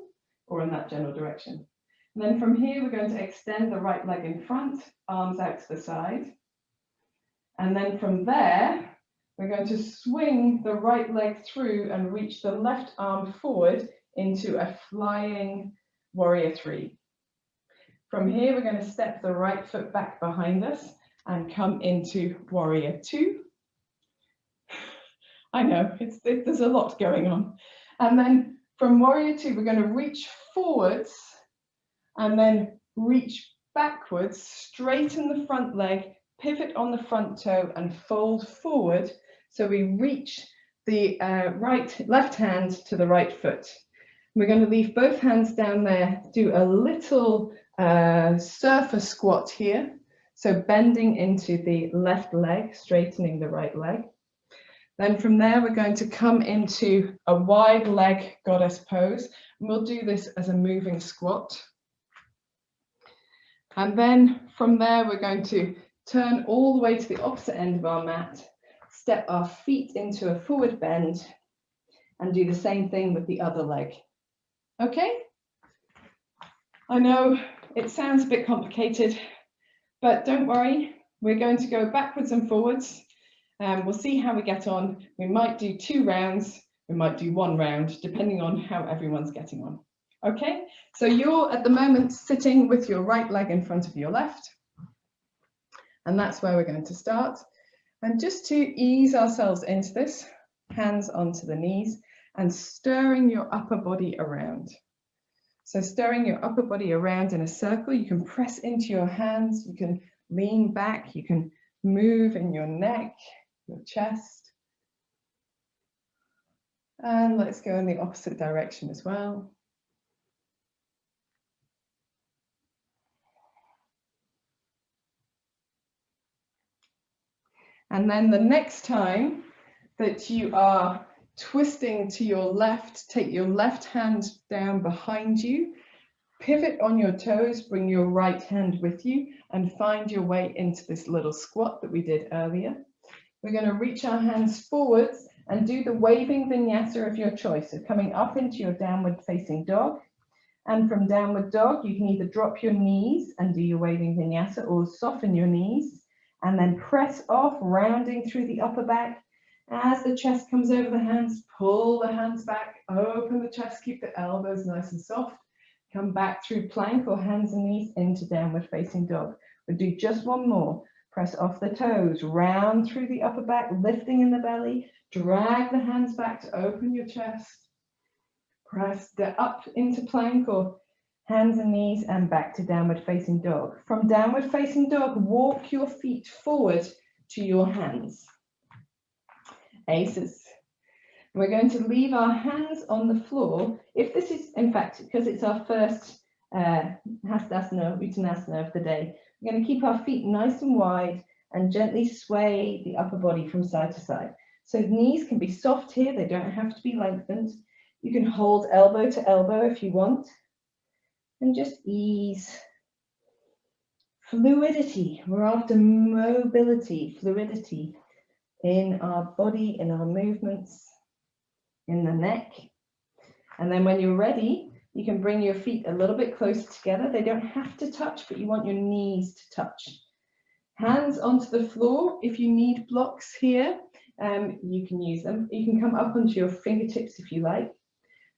or in that general direction. And then from here, we're going to extend the right leg in front, arms out to the side. And then from there, we're going to swing the right leg through and reach the left arm forward into a flying warrior 3. From here, we're going to step the right foot back behind us and come into warrior 2. I know, there's a lot going on. And then from warrior 2, we're going to reach forwards and then reach backwards, straighten the front leg, pivot on the front toe and fold forward. So we reach the left hand to the right foot. We're going to leave both hands down there, do a little surfer squat here. So bending into the left leg, straightening the right leg. Then from there, we're going to come into a wide leg goddess pose. And we'll do this as a moving squat. And then from there, we're going to turn all the way to the opposite end of our mat, step our feet into a forward bend, and do the same thing with the other leg. Okay? I know it sounds a bit complicated, but don't worry, we're going to go backwards and forwards. We'll see how we get on. We might do 2 rounds, we might do 1 round, depending on how everyone's getting on. Okay, so you're at the moment sitting with your right leg in front of your left, and that's where we're going to start. And just to ease ourselves into this, hands onto the knees and stirring your upper body around. So stirring your upper body around in a circle, you can press into your hands, you can lean back, you can move in your neck, your chest. And let's go in the opposite direction as well. And then the next time that you are twisting to your left, take your left hand down behind you, pivot on your toes, bring your right hand with you, and find your way into this little squat that we did earlier. We're going to reach our hands forwards and do the waving vinyasa of your choice. So coming up into your downward facing dog. And from downward dog, you can either drop your knees and do your waving vinyasa or soften your knees and then press off, rounding through the upper back. As the chest comes over the hands, pull the hands back, open the chest, keep the elbows nice and soft. Come back through plank or hands and knees into downward facing dog. We'll do just 1 more. Press off the toes, round through the upper back, lifting in the belly. Drag the hands back to open your chest. Press up into plank or hands and knees and back to downward facing dog. From downward facing dog, walk your feet forward to your hands. Aces. We're going to leave our hands on the floor. If this is, in fact, because it's our first Hastasana, Uttanasana of the day, we're going to keep our feet nice and wide and gently sway the upper body from side to side. So the knees can be soft here, they don't have to be lengthened. You can hold elbow to elbow if you want. And just ease. Fluidity. We're after mobility, fluidity in our body, in our movements, in the neck. And then when you're ready, you can bring your feet a little bit closer together. They don't have to touch, but you want your knees to touch. Hands onto the floor. If you need blocks here, you can use them. You can come up onto your fingertips if you like.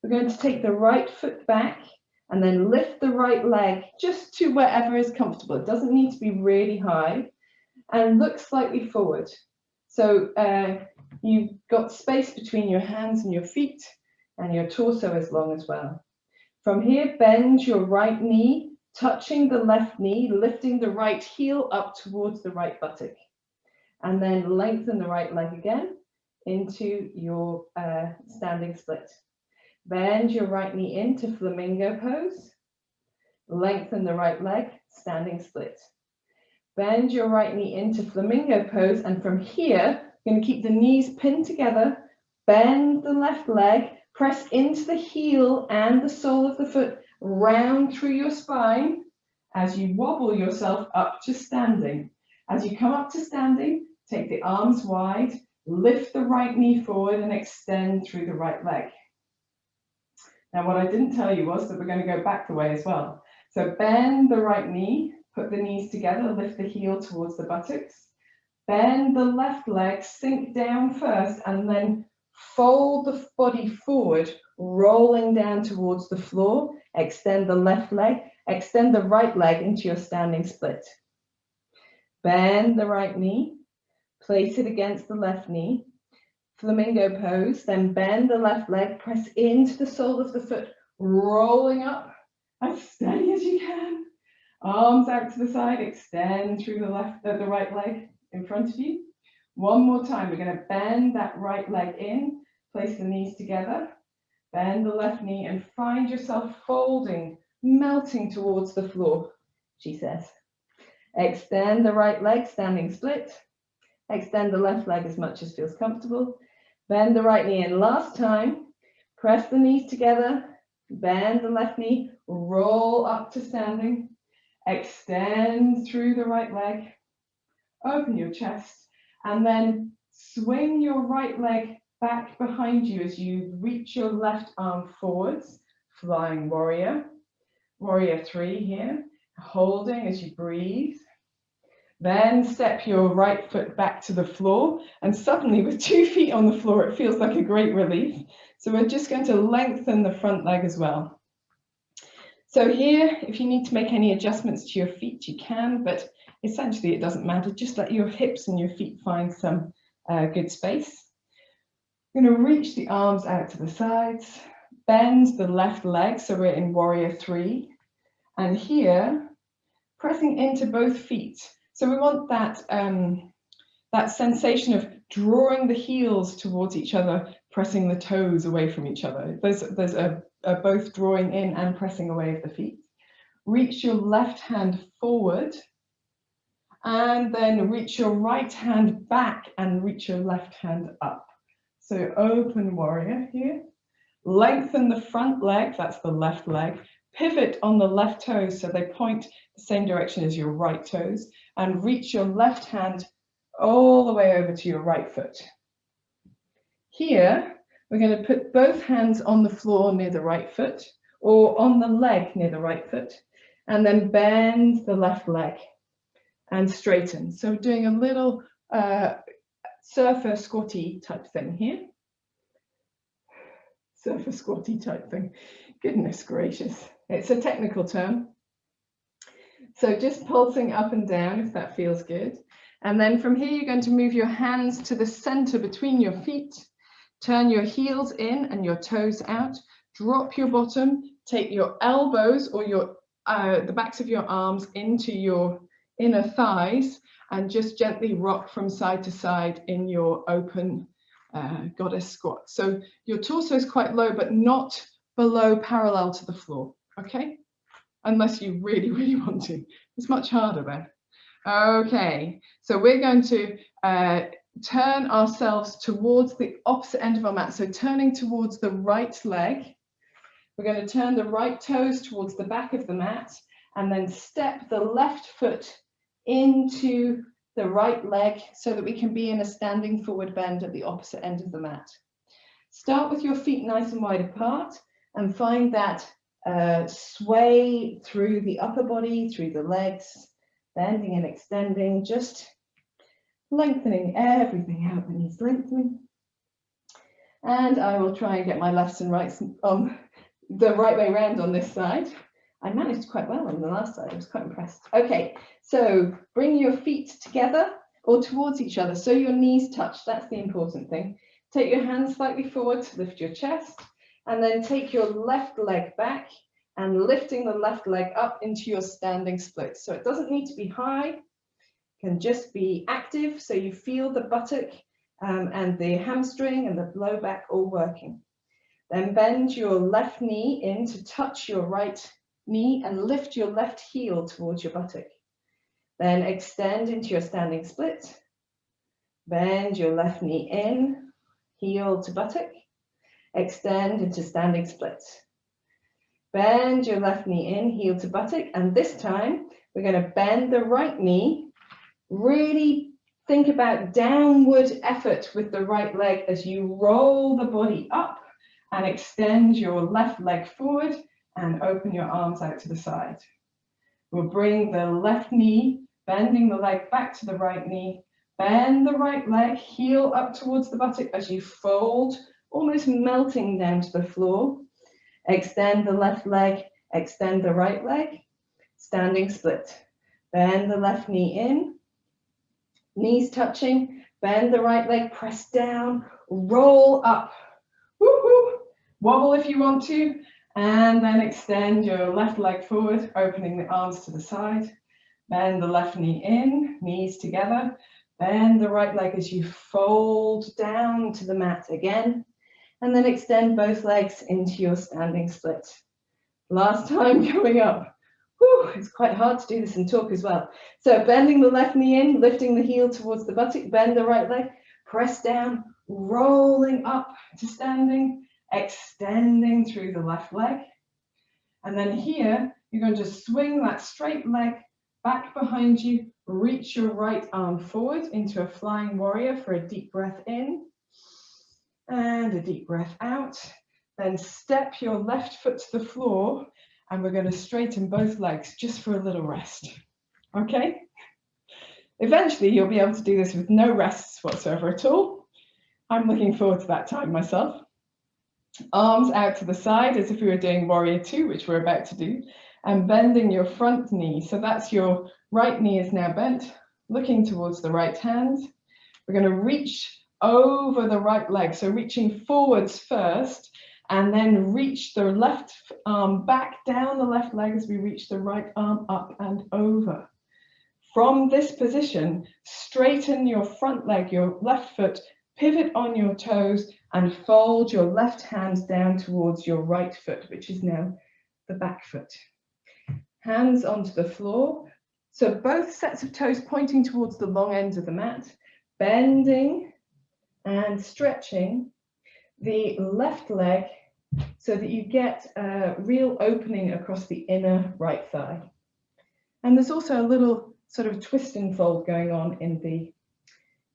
We're going to take the right foot back and then lift the right leg just to wherever is comfortable. It doesn't need to be really high, and look slightly forward. So you've got space between your hands and your feet, and your torso is long as well. From here, bend your right knee, touching the left knee, lifting the right heel up towards the right buttock. And then lengthen the right leg again into your standing split. Bend your right knee into Flamingo Pose. Lengthen the right leg, standing split. Bend your right knee into Flamingo Pose, and from here, you're going to keep the knees pinned together, bend the left leg, press into the heel and the sole of the foot, round through your spine as you wobble yourself up to standing. As you come up to standing, take the arms wide, lift the right knee forward and extend through the right leg. Now, what I didn't tell you was that we're going to go back the way as well. So bend the right knee, put the knees together, lift the heel towards the buttocks. Bend the left leg, sink down first, and then fold the body forward, rolling down towards the floor. Extend the left leg, extend the right leg into your standing split. Bend the right knee, place it against the left knee. Flamingo Pose, then bend the left leg, press into the sole of the foot, rolling up as steady as you can. Arms out to the side, extend through the right leg in front of you. One more time, we're going to bend that right leg in, place the knees together, bend the left knee and find yourself folding, melting towards the floor, she says. Extend the right leg, standing split. Extend the left leg as much as feels comfortable. Bend the right knee in last time. Press the knees together. Bend the left knee. Roll up to standing. Extend through the right leg. Open your chest. And then swing your right leg back behind you as you reach your left arm forwards. Flying warrior. Warrior 3 here. Holding as you breathe. Then step your right foot back to the floor, and suddenly with 2 feet on the floor, it feels like a great relief. So we're just going to lengthen the front leg as well. So here, if you need to make any adjustments to your feet, you can, but essentially it doesn't matter. Just let your hips and your feet find some good space. We're going to reach the arms out to the sides, bend the left leg, so we're in warrior 3, and here, pressing into both feet. So we want that, that sensation of drawing the heels towards each other, pressing the toes away from each other. There's a both drawing in and pressing away of the feet. Reach your left hand forward, and then reach your right hand back and reach your left hand up. So open warrior here. Lengthen the front leg, that's the left leg. Pivot on the left toes so they point the same direction as your right toes, and reach your left hand all the way over to your right foot. Here, we're going to put both hands on the floor near the right foot, or on the leg near the right foot, and then bend the left leg and straighten. So doing a little surfer squatty type thing here. Surfer squatty type thing. Goodness gracious. It's a technical term. So just pulsing up and down if that feels good. And then from here, you're going to move your hands to the center between your feet. Turn your heels in and your toes out. Drop your bottom. Take your elbows or your the backs of your arms into your inner thighs and just gently rock from side to side in your open goddess squat. So your torso is quite low, but not below parallel to the floor, okay? Unless you really, really want to. It's much harder there. Okay, so we're going to turn ourselves towards the opposite end of our mat. So turning towards the right leg. We're going to turn the right toes towards the back of the mat and then step the left foot into the right leg so that we can be in a standing forward bend at the opposite end of the mat. Start with your feet nice and wide apart and find that sway through the upper body, through the legs, bending and extending, just lengthening everything out that needs lengthening. And I will try and get my lefts and rights on the right way around on this side. I managed quite well on the last side. I was quite impressed. Okay, so bring your feet together or towards each other so your knees touch. That's the important thing. Take your hands slightly forward to lift your chest, and then take your left leg back and lifting the left leg up into your standing split. So it doesn't need to be high, it can just be active so you feel the buttock and the hamstring and the low back all working. Then bend your left knee in to touch your right knee and lift your left heel towards your buttock. Then extend into your standing split. Bend your left knee in, heel to buttock. Extend into standing split. Bend your left knee in, heel to buttock. And this time, we're going to bend the right knee. Really think about downward effort with the right leg as you roll the body up and extend your left leg forward and open your arms out to the side. We'll bring the left knee, bending the leg back to the right knee. Bend the right leg, heel up towards the buttock as you fold, almost melting down to the floor. Extend the left leg, extend the right leg, standing split. Bend the left knee in, knees touching, bend the right leg, press down, roll up. Woo-hoo. Wobble if you want to, And then extend your left leg forward, opening the arms to the side. Bend the left knee in, knees together. Bend the right leg as you fold down to the mat again. And then extend both legs into your standing split. Last time going up. Whew, it's quite hard to do this and talk as well. So bending the left knee in, lifting the heel towards the buttock, bend the right leg, press down, rolling up to standing, extending through the left leg. And then here, you're going to swing that straight leg back behind you, reach your right arm forward into a flying warrior for a deep breath in and a deep breath out. Then step your left foot to the floor and we're going to straighten both legs just for a little rest. Okay? Eventually, you'll be able to do this with no rests whatsoever at all. I'm looking forward to that time myself. Arms out to the side as if we were doing warrior two, which we're about to do, and bending your front knee. So that's your right knee is now bent, looking towards the right hand. We're going to reach over the right leg, so reaching forwards first, and then reach the left arm back down the left leg as we reach the right arm up and over. From this position, straighten your front leg, your left foot, pivot on your toes, and fold your left hand down towards your right foot, which is now the back foot. Hands onto the floor. So both sets of toes pointing towards the long end of the mat, bending and stretching the left leg so that you get a real opening across the inner right thigh. And there's also a little sort of twist and fold going on in the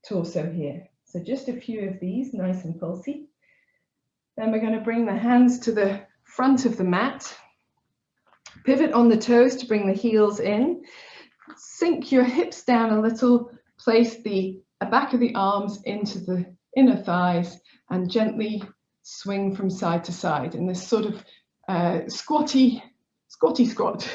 torso here. So just a few of these, nice and pulsy. Then we're going to bring the hands to the front of the mat. Pivot on the toes to bring the heels in. Sink your hips down a little. Place the back of the arms into the inner thighs and gently swing from side to side in this sort of squatty squat.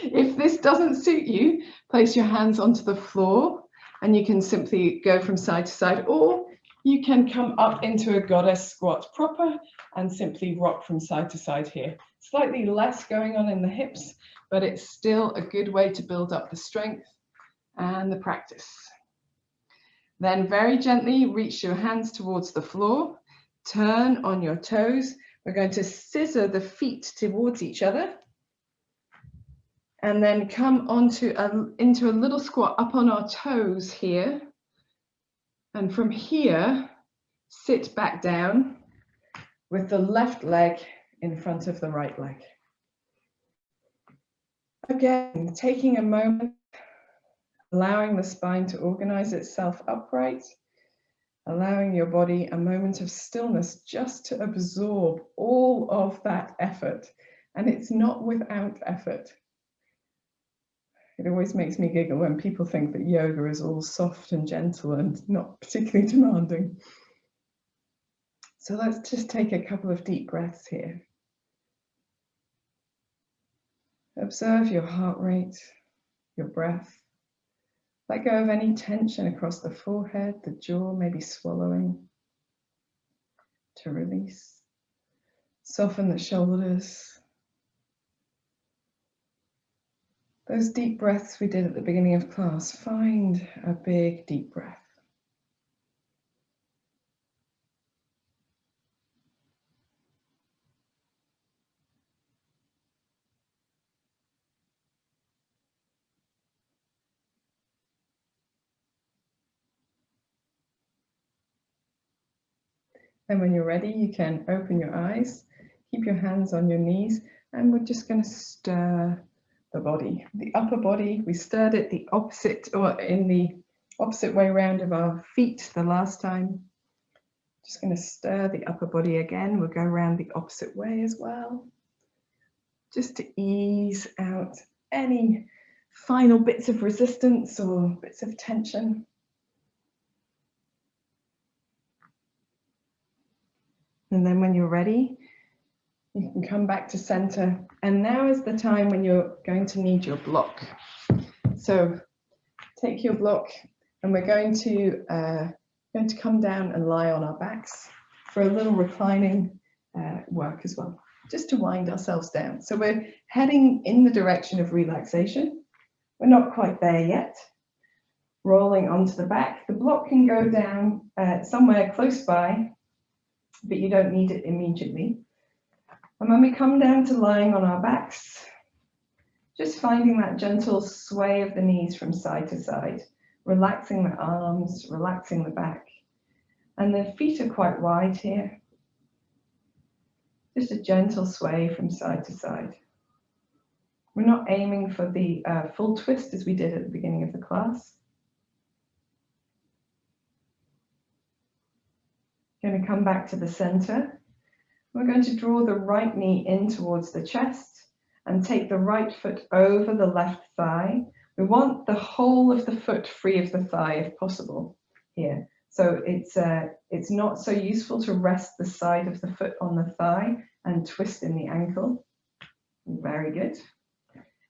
If this doesn't suit you, place your hands onto the floor and you can simply go from side to side, or you can come up into a goddess squat proper and simply rock from side to side here. Slightly less going on in the hips, but it's still a good way to build up the strength and the practice. Then very gently reach your hands towards the floor, turn on your toes. We're going to scissor the feet towards each other and then come into a little squat up on our toes here. And from here, sit back down with the left leg in front of the right leg. Again, taking a moment, allowing the spine to organize itself upright, allowing your body a moment of stillness just to absorb all of that effort. And it's not without effort. It always makes me giggle when people think that yoga is all soft and gentle and not particularly demanding. So let's just take a couple of deep breaths here. Observe your heart rate, your breath. Let go of any tension across the forehead, the jaw, maybe swallowing to release. Soften the shoulders. Those deep breaths we did at the beginning of class, find a big deep breath. And when you're ready, you can open your eyes, keep your hands on your knees, and we're just going to stir the body. The upper body, we stirred it the opposite, or in the opposite way round of our feet the last time. Just going to stir the upper body again. We'll go around the opposite way as well, just to ease out any final bits of resistance or bits of tension. And then when you're ready, you can come back to center. And now is the time when you're going to need your block. So take your block and we're going to come down and lie on our backs for a little reclining work as well. just to wind ourselves down. So we're heading in the direction of relaxation. We're not quite there yet. Rolling onto the back. The block can go down somewhere close by, but you don't need it immediately. And when we come down to lying on our backs, just finding that gentle sway of the knees from side to side, relaxing the arms, relaxing the back. And the feet are quite wide here. Just a gentle sway from side to side. We're not aiming for the full twist as we did at the beginning of the class. Going to come back to the center. We're going to draw the right knee in towards the chest and take the right foot over the left thigh. We want the whole of the foot free of the thigh if possible here. So it's not so useful to rest the side of the foot on the thigh and twist in the ankle. Very good.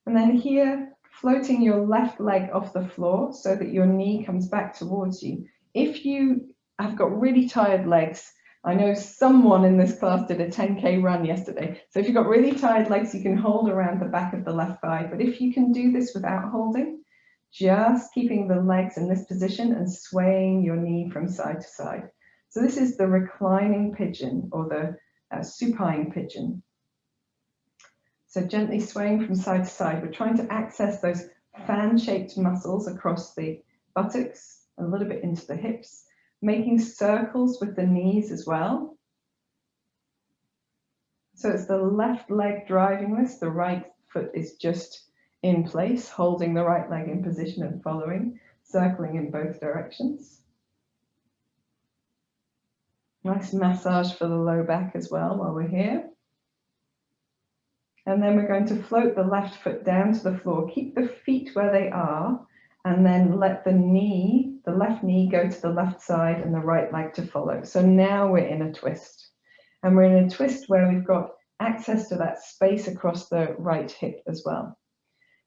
And then here, floating your left leg off the floor so that your knee comes back towards you. If you have got really tired legs, I know someone in this class did a 10K run yesterday. So if you've got really tired legs, you can hold around the back of the left thigh. But if you can do this without holding, just keeping the legs in this position and swaying your knee from side to side. So this is the reclining pigeon or the supine pigeon. So gently swaying from side to side. We're trying to access those fan-shaped muscles across the buttocks, a little bit into the hips, making circles with the knees as well. So it's the left leg driving this, the right foot is just in place, holding the right leg in position and following, circling in both directions. Nice massage for the low back as well while we're here. And then we're going to float the left foot down to the floor. Keep the feet where they are, and then let the left knee go to the left side and the right leg to follow. So now we're in a twist. And we're in a twist where we've got access to that space across the right hip as well.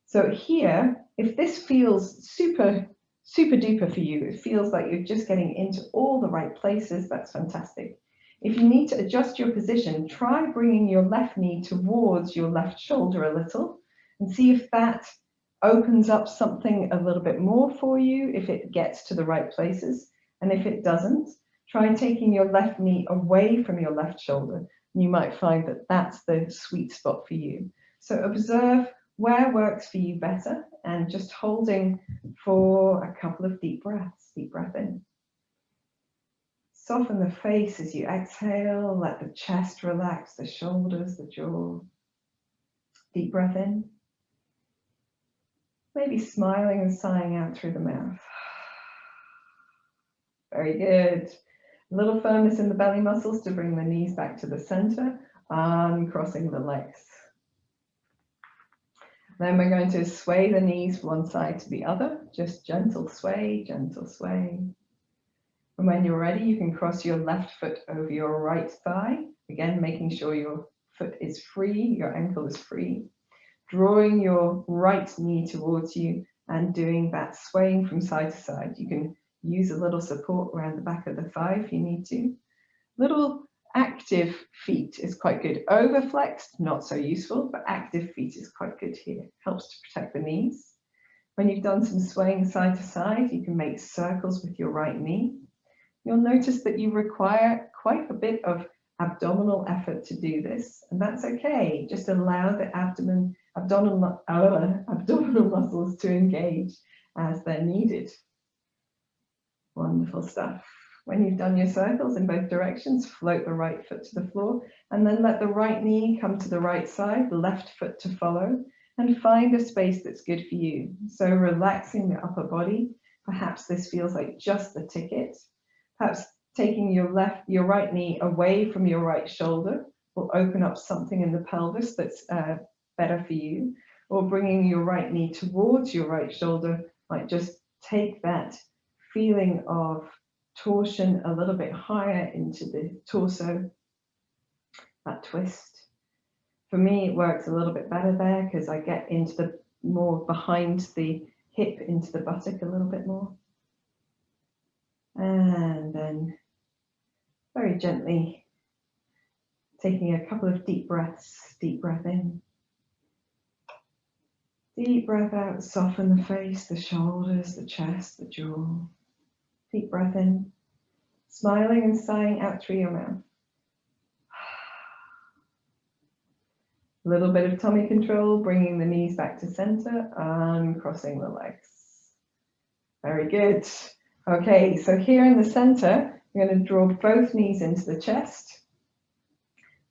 So here, if this feels super duper for you, it feels like you're just getting into all the right places, that's fantastic. If you need to adjust your position, try bringing your left knee towards your left shoulder a little and see if that opens up something a little bit more for you, if it gets to the right places. And if it doesn't, try taking your left knee away from your left shoulder. And you might find that that's the sweet spot for you. So observe where works for you better and just holding for a couple of deep breaths. Deep breath in. Soften the face as you exhale, let the chest relax, the shoulders, the jaw. Deep breath in. Maybe smiling and sighing out through the mouth. Very good. A little firmness in the belly muscles to bring the knees back to the center, uncrossing the legs. Then we're going to sway the knees one side to the other, just gentle sway, gentle sway. And when you're ready, you can cross your left foot over your right thigh. Again, making sure your foot is free, your ankle is free. Drawing your right knee towards you and doing that swaying from side to side. You can use a little support around the back of the thigh if you need to. Little active feet is quite good. Overflexed, not so useful, but active feet is quite good here. Helps to protect the knees. When you've done some swaying side to side, you can make circles with your right knee. You'll notice that you require quite a bit of abdominal effort to do this, and that's okay. Just allow the abdominal muscles to engage as they're needed. Wonderful stuff. When you've done your circles in both directions, float the right foot to the floor and then let the right knee come to the right side, the left foot to follow, and find a space that's good for you. So relaxing the upper body. Perhaps this feels like just the ticket. Perhaps taking your right knee away from your right shoulder will open up something in the pelvis that's better for you. Or bringing your right knee towards your right shoulder might just take that feeling of torsion a little bit higher into the torso, that twist. For me, it works a little bit better there because I get into the more behind the hip, into the buttock a little bit more. And then very gently Taking a couple of deep breaths. Deep breath in. Deep breath out. Soften the face, the shoulders, the chest, the jaw. Deep breath in. Smiling and sighing out through your mouth. A little bit of tummy control, bringing the knees back to center, uncrossing the legs. Very good. Okay, so here in the center, we're going to draw both knees into the chest.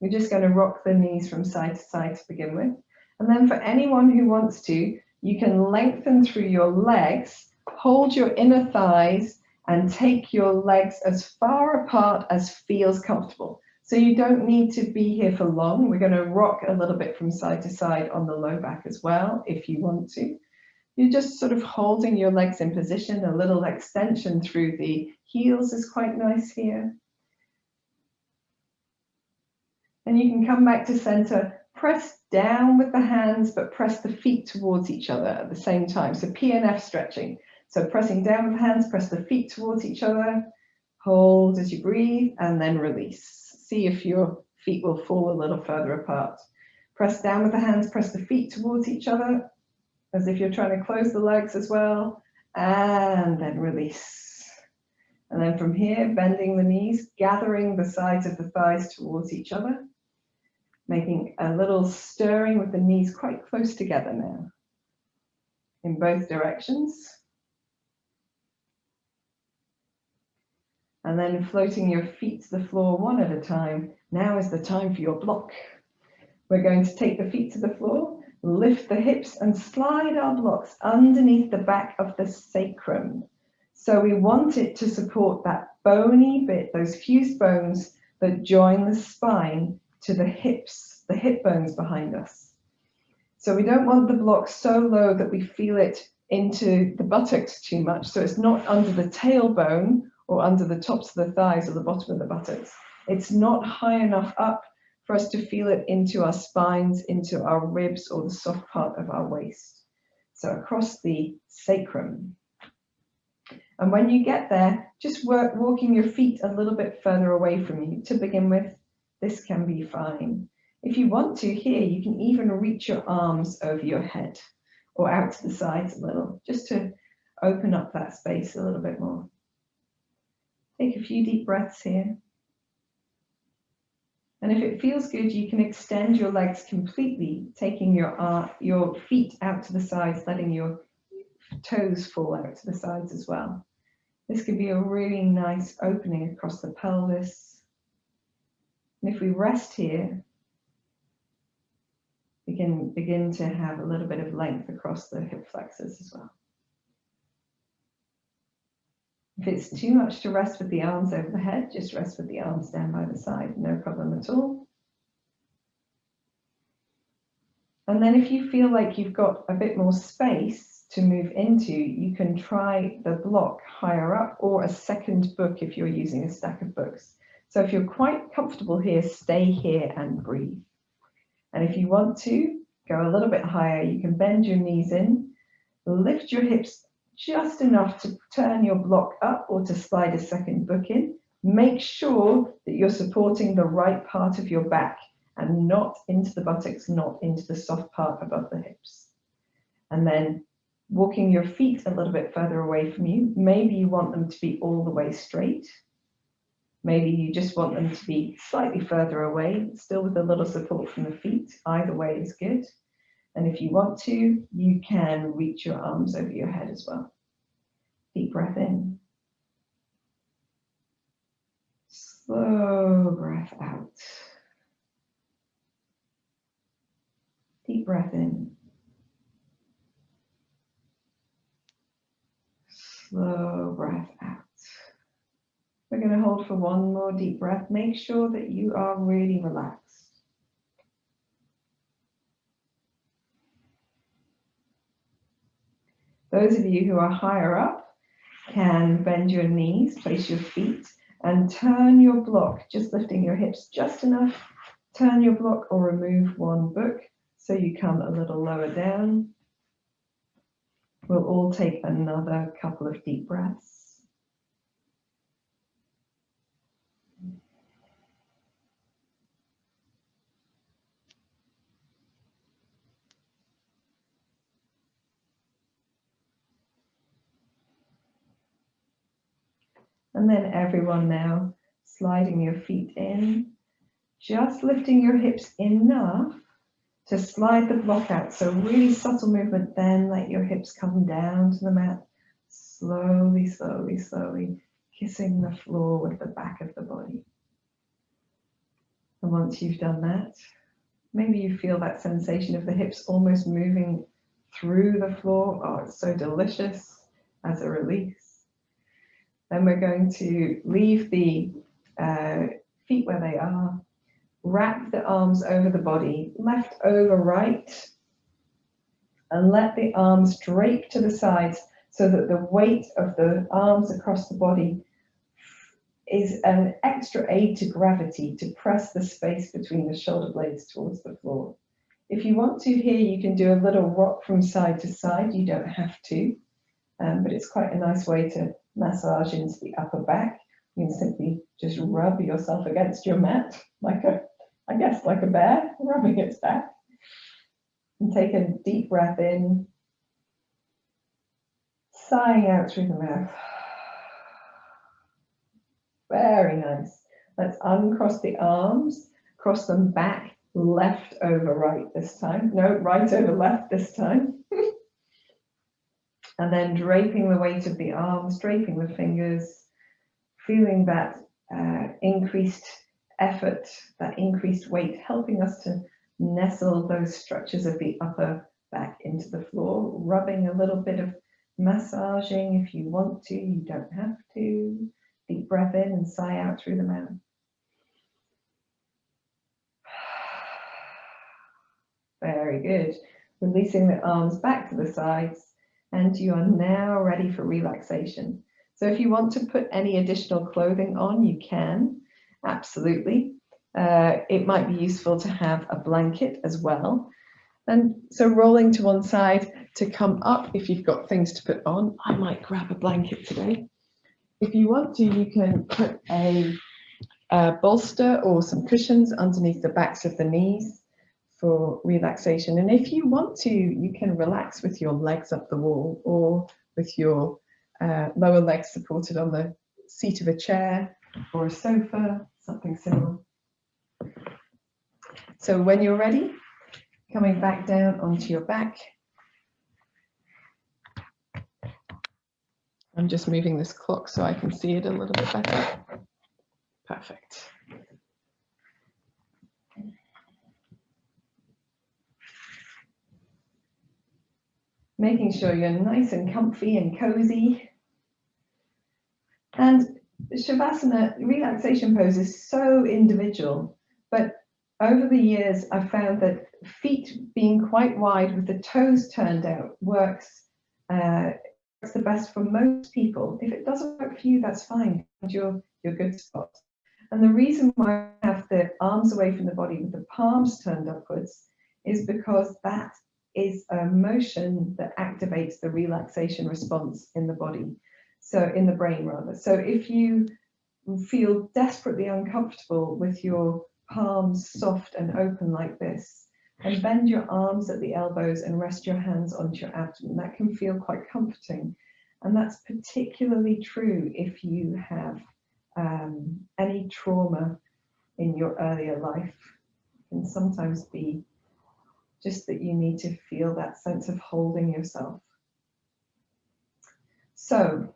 We're just going to rock the knees from side to side to begin with. And then for anyone who wants to, you can lengthen through your legs, hold your inner thighs, and take your legs as far apart as feels comfortable. So you don't need to be here for long. We're going to rock a little bit from side to side on the low back as well, if you want to. You're just sort of holding your legs in position. A little extension through the heels is quite nice here. And you can come back to center, press down with the hands, but press the feet towards each other at the same time. So PNF stretching. So pressing down with the hands, press the feet towards each other, hold as you breathe, and then release. See if your feet will fall a little further apart. Press down with the hands, press the feet towards each other, as if you're trying to close the legs as well, and then release. And then from here, bending the knees, gathering the sides of the thighs towards each other, making a little stirring with the knees quite close together now, in both directions. And then floating your feet to the floor one at a time. Now is the time for your block. We're going to take the feet to the floor, lift the hips and slide our blocks underneath the back of the sacrum. So we want it to support that bony bit, those fused bones that join the spine to the hips, the hip bones behind us. So we don't want the block so low that we feel it into the buttocks too much. So it's not under the tailbone or under the tops of the thighs or the bottom of the buttocks. It's not high enough up for us to feel it into our spines, into our ribs, or the soft part of our waist. So across the sacrum. And when you get there, just walking your feet a little bit further away from you to begin with. This can be fine. If you want to, here, you can even reach your arms over your head or out to the sides a little, just to open up that space a little bit more. Take a few deep breaths here. And if it feels good, you can extend your legs completely, taking your feet out to the sides, letting your toes fall out to the sides as well. This could be a really nice opening across the pelvis. And if we rest here, we can begin to have a little bit of length across the hip flexors as well. If it's too much to rest with the arms over the head, just rest with the arms down by the side, no problem at all. And then if you feel like you've got a bit more space to move into, you can try the block higher up or a second book if you're using a stack of books. So if you're quite comfortable here, stay here and breathe. And if you want to go a little bit higher, you can bend your knees in, lift your hips just enough to turn your block up or to slide a second book in. Make sure that you're supporting the right part of your back and not into the buttocks, not into the soft part above the hips. And then walking your feet a little bit further away from you. Maybe you want them to be all the way straight. Maybe you just want them to be slightly further away, still with a little support from the feet. Either way is good. And if you want to, you can reach your arms over your head as well. Deep breath in. Slow breath out. Deep breath in. Slow breath out. We're going to hold for one more deep breath. Make sure that you are really relaxed. Those of you who are higher up can bend your knees, place your feet, and turn your block, just lifting your hips just enough. Turn your block or remove one book so you come a little lower down. We'll all take another couple of deep breaths. And then everyone now, sliding your feet in, just lifting your hips enough to slide the block out. So really subtle movement, then let your hips come down to the mat. Slowly, slowly, slowly, kissing the floor with the back of the body. And once you've done that, maybe you feel that sensation of the hips almost moving through the floor. Oh, it's so delicious as a release. Then we're going to leave the feet where they are, wrap the arms over the body, left over right, and let the arms drape to the sides so that the weight of the arms across the body is an extra aid to gravity to press the space between the shoulder blades towards the floor. If you want to here, you can do a little rock from side to side. You don't have to, but it's quite a nice way to massage into the upper back. You can simply just rub yourself against your mat, like a bear rubbing its back. And take a deep breath in, sighing out through the mouth. Very nice. Let's uncross the arms, cross them back, left over right this time. No, right over left this time. And then draping the weight of the arms, draping the fingers, feeling that increased effort, that increased weight, helping us to nestle those structures of the upper back into the floor, rubbing a little bit of massaging if you want to, you don't have to. Deep breath in and sigh out through the mouth. Very good. Releasing the arms back to the sides, and you are now ready for relaxation. So if you want to put any additional clothing on, you can, absolutely. It might be useful to have a blanket as well. And so rolling to one side to come up if you've got things to put on. I might grab a blanket today. If you want to, you can put a bolster or some cushions underneath the backs of the knees for relaxation. And if you want to, you can relax with your legs up the wall or with your lower legs supported on the seat of a chair or a sofa, something similar. So when you're ready, coming back down onto your back. I'm just moving this clock so I can see it a little bit better. Perfect. Making sure you're nice and comfy and cozy. And Shavasana, relaxation pose, is so individual, but over the years I've found that feet being quite wide with the toes turned out works the best for most people. If it doesn't work for you, that's fine. Find your good spot. And the reason why I have the arms away from the body with the palms turned upwards is because that is a motion that activates the relaxation response in the body. So in the brain rather. So if you feel desperately uncomfortable with your palms soft and open like this, and bend your arms at the elbows and rest your hands onto your abdomen. That can feel quite comforting. And that's particularly true if you have any trauma in your earlier life. It can sometimes be just that you need to feel that sense of holding yourself. So,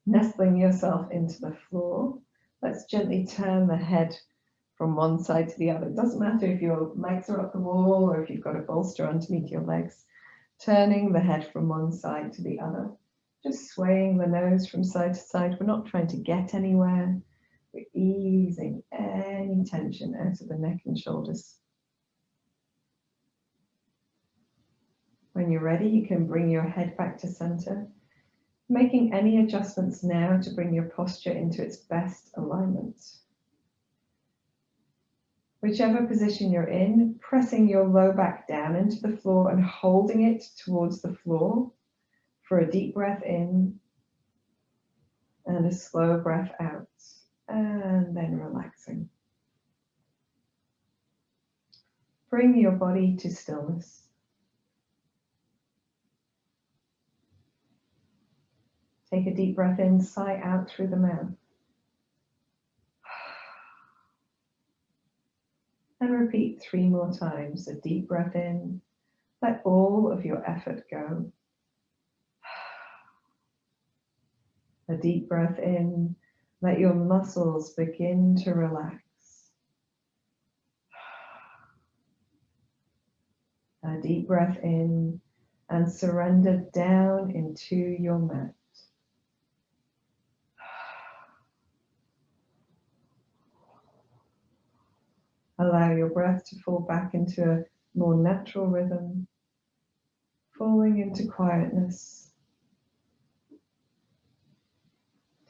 nestling yourself into the floor, let's gently turn the head from one side to the other. It doesn't matter if your legs are up the wall or if you've got a bolster underneath your legs. Turning the head from one side to the other. Just swaying the nose from side to side. We're not trying to get anywhere. We're easing any tension out of the neck and shoulders. When you're ready, you can bring your head back to center, making any adjustments now to bring your posture into its best alignment. Whichever position you're in, pressing your low back down into the floor and holding it towards the floor for a deep breath in and a slow breath out, and then relaxing. Bring your body to stillness. Take a deep breath in, sigh out through the mouth. And repeat 3 more times. A deep breath in, let all of your effort go. A deep breath in, let your muscles begin to relax. A deep breath in and surrender down into your mat. Allow your breath to fall back into a more natural rhythm, falling into quietness.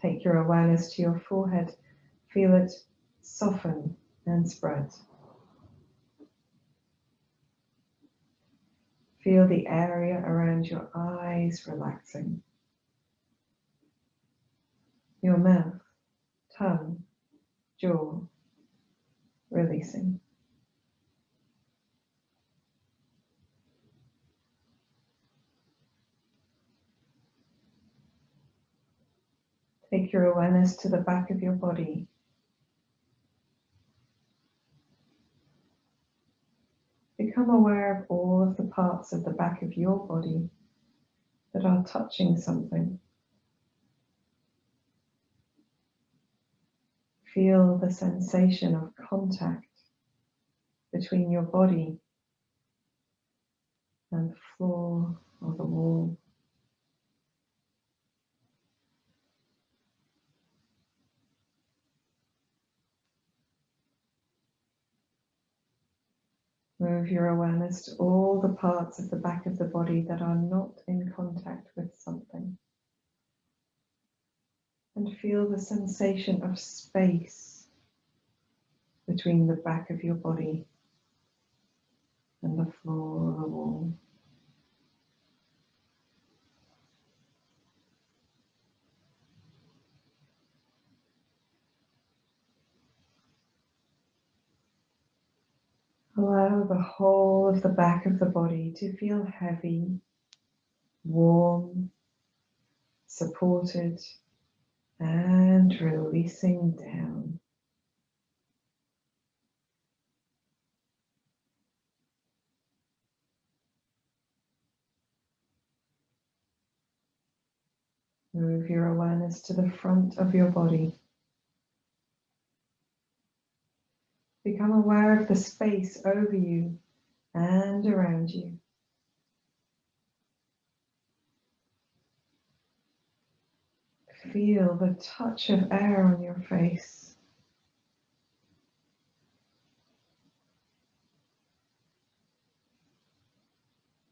Take your awareness to your forehead. Feel it soften and spread. Feel the area around your eyes relaxing. Your mouth, tongue, jaw releasing. Take your awareness to the back of your body. Become aware of all of the parts of the back of your body that are touching something. Feel the sensation of contact between your body and the floor or the wall. Move your awareness to all the parts of the back of the body that are not in contact with something. And feel the sensation of space between the back of your body and the floor or the wall. Allow the whole of the back of the body to feel heavy, warm, supported, and releasing down. Move your awareness to the front of your body. Become aware of the space over you and around you. Feel the touch of air on your face.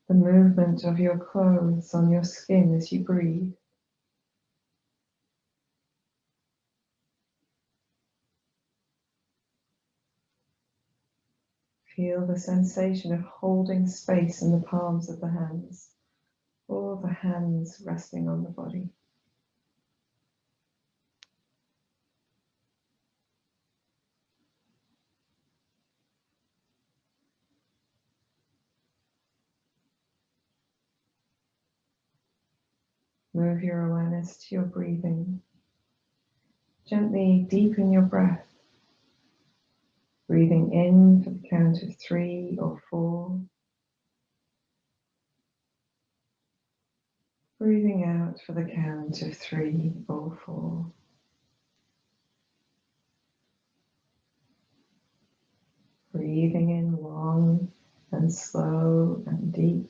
The movement of your clothes on your skin as you breathe. Feel the sensation of holding space in the palms of the hands, or the hands resting on the body. Move your awareness to your breathing. Gently deepen your breath. Breathing in for the count of 3 or 4. Breathing out for the count of 3 or 4. Breathing in long and slow and deep.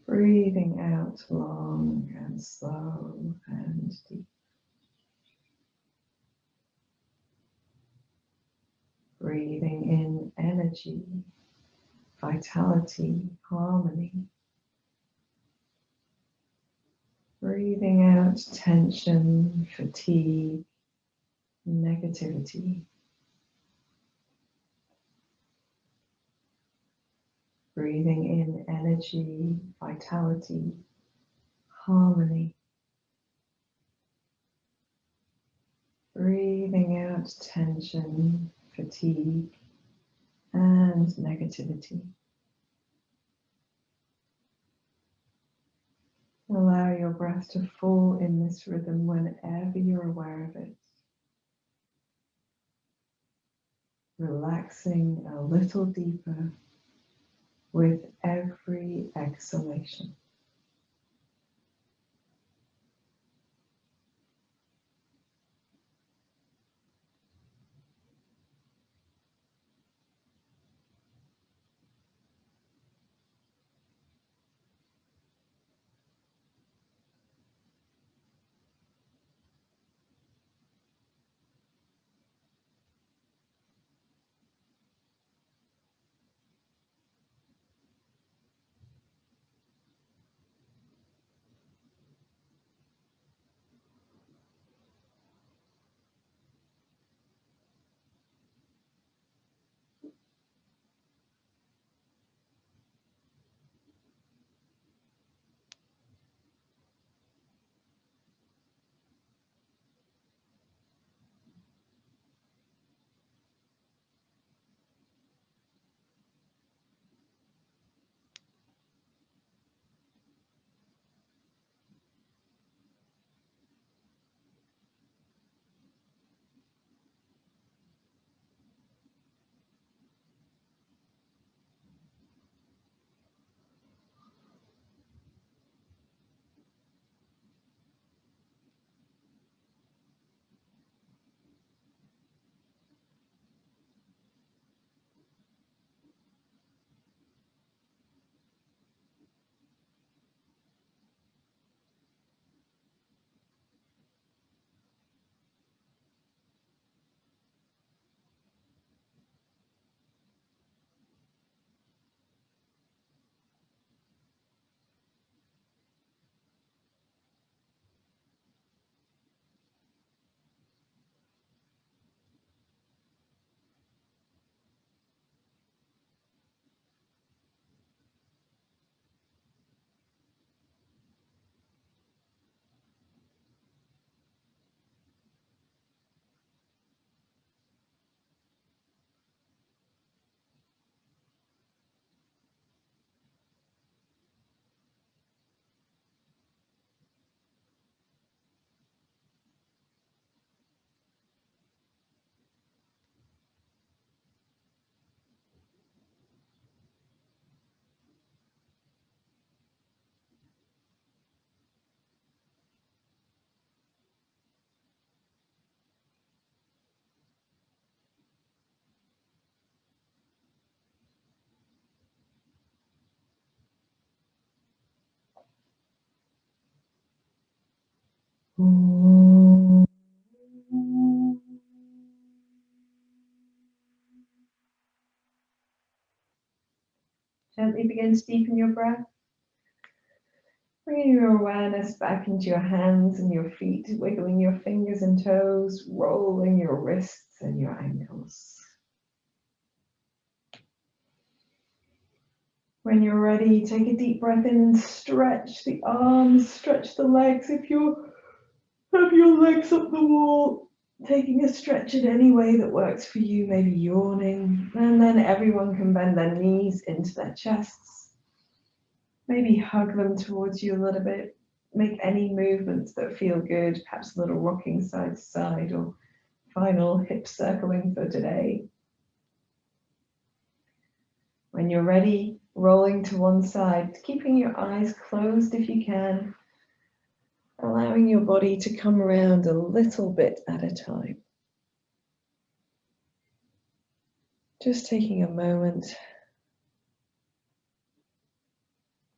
Breathing out long and slow and deep. Breathing in energy, vitality, harmony. Breathing out tension, fatigue, negativity. Breathing in energy, vitality, harmony. Breathing out tension, fatigue, and negativity. breath to fall in this rhythm whenever you're aware of it. Relaxing a little deeper with every exhalation. Gently begin to deepen your breath. Bringing your awareness back into your hands and your feet, wiggling your fingers and toes, rolling your wrists and your ankles. When you're ready, take a deep breath in and stretch the arms, stretch the legs. If you have your legs up the wall, taking a stretch in any way that works for you, maybe yawning, and then everyone can bend their knees into their chests. Maybe hug them towards you a little bit. Make any movements that feel good, perhaps a little rocking side to side or final hip circling for today. When you're ready, rolling to one side, keeping your eyes closed if you can, allowing your body to come around a little bit at a time. Just taking a moment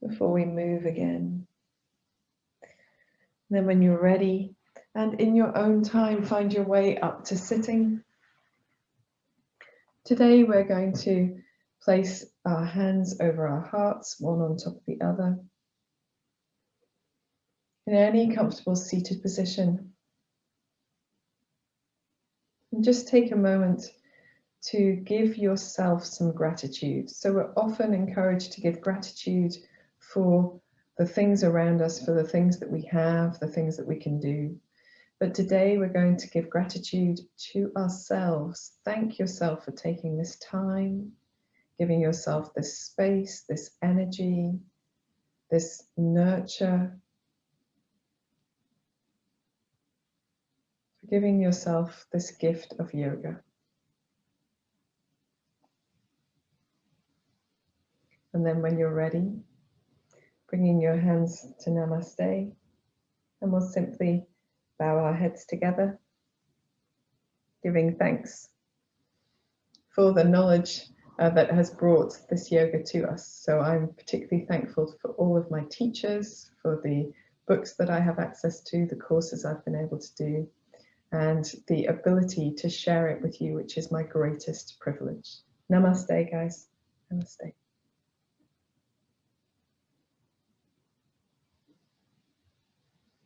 before we move again. Then when you're ready, and in your own time, find your way up to sitting. Today we're going to place our hands over our hearts, one on top of the other, in any comfortable seated position. And just take a moment to give yourself some gratitude. So we're often encouraged to give gratitude for the things around us, for the things that we have, the things that we can do. But today we're going to give gratitude to ourselves. Thank yourself for taking this time, giving yourself this space, this energy, this nurture, for giving yourself this gift of yoga. And then when you're ready, bringing your hands to Namaste, and we'll simply bow our heads together, giving thanks for the knowledge that has brought this yoga to us. So I'm particularly thankful for all of my teachers, for the books that I have access to, the courses I've been able to do, and the ability to share it with you, which is my greatest privilege. Namaste, guys. Namaste.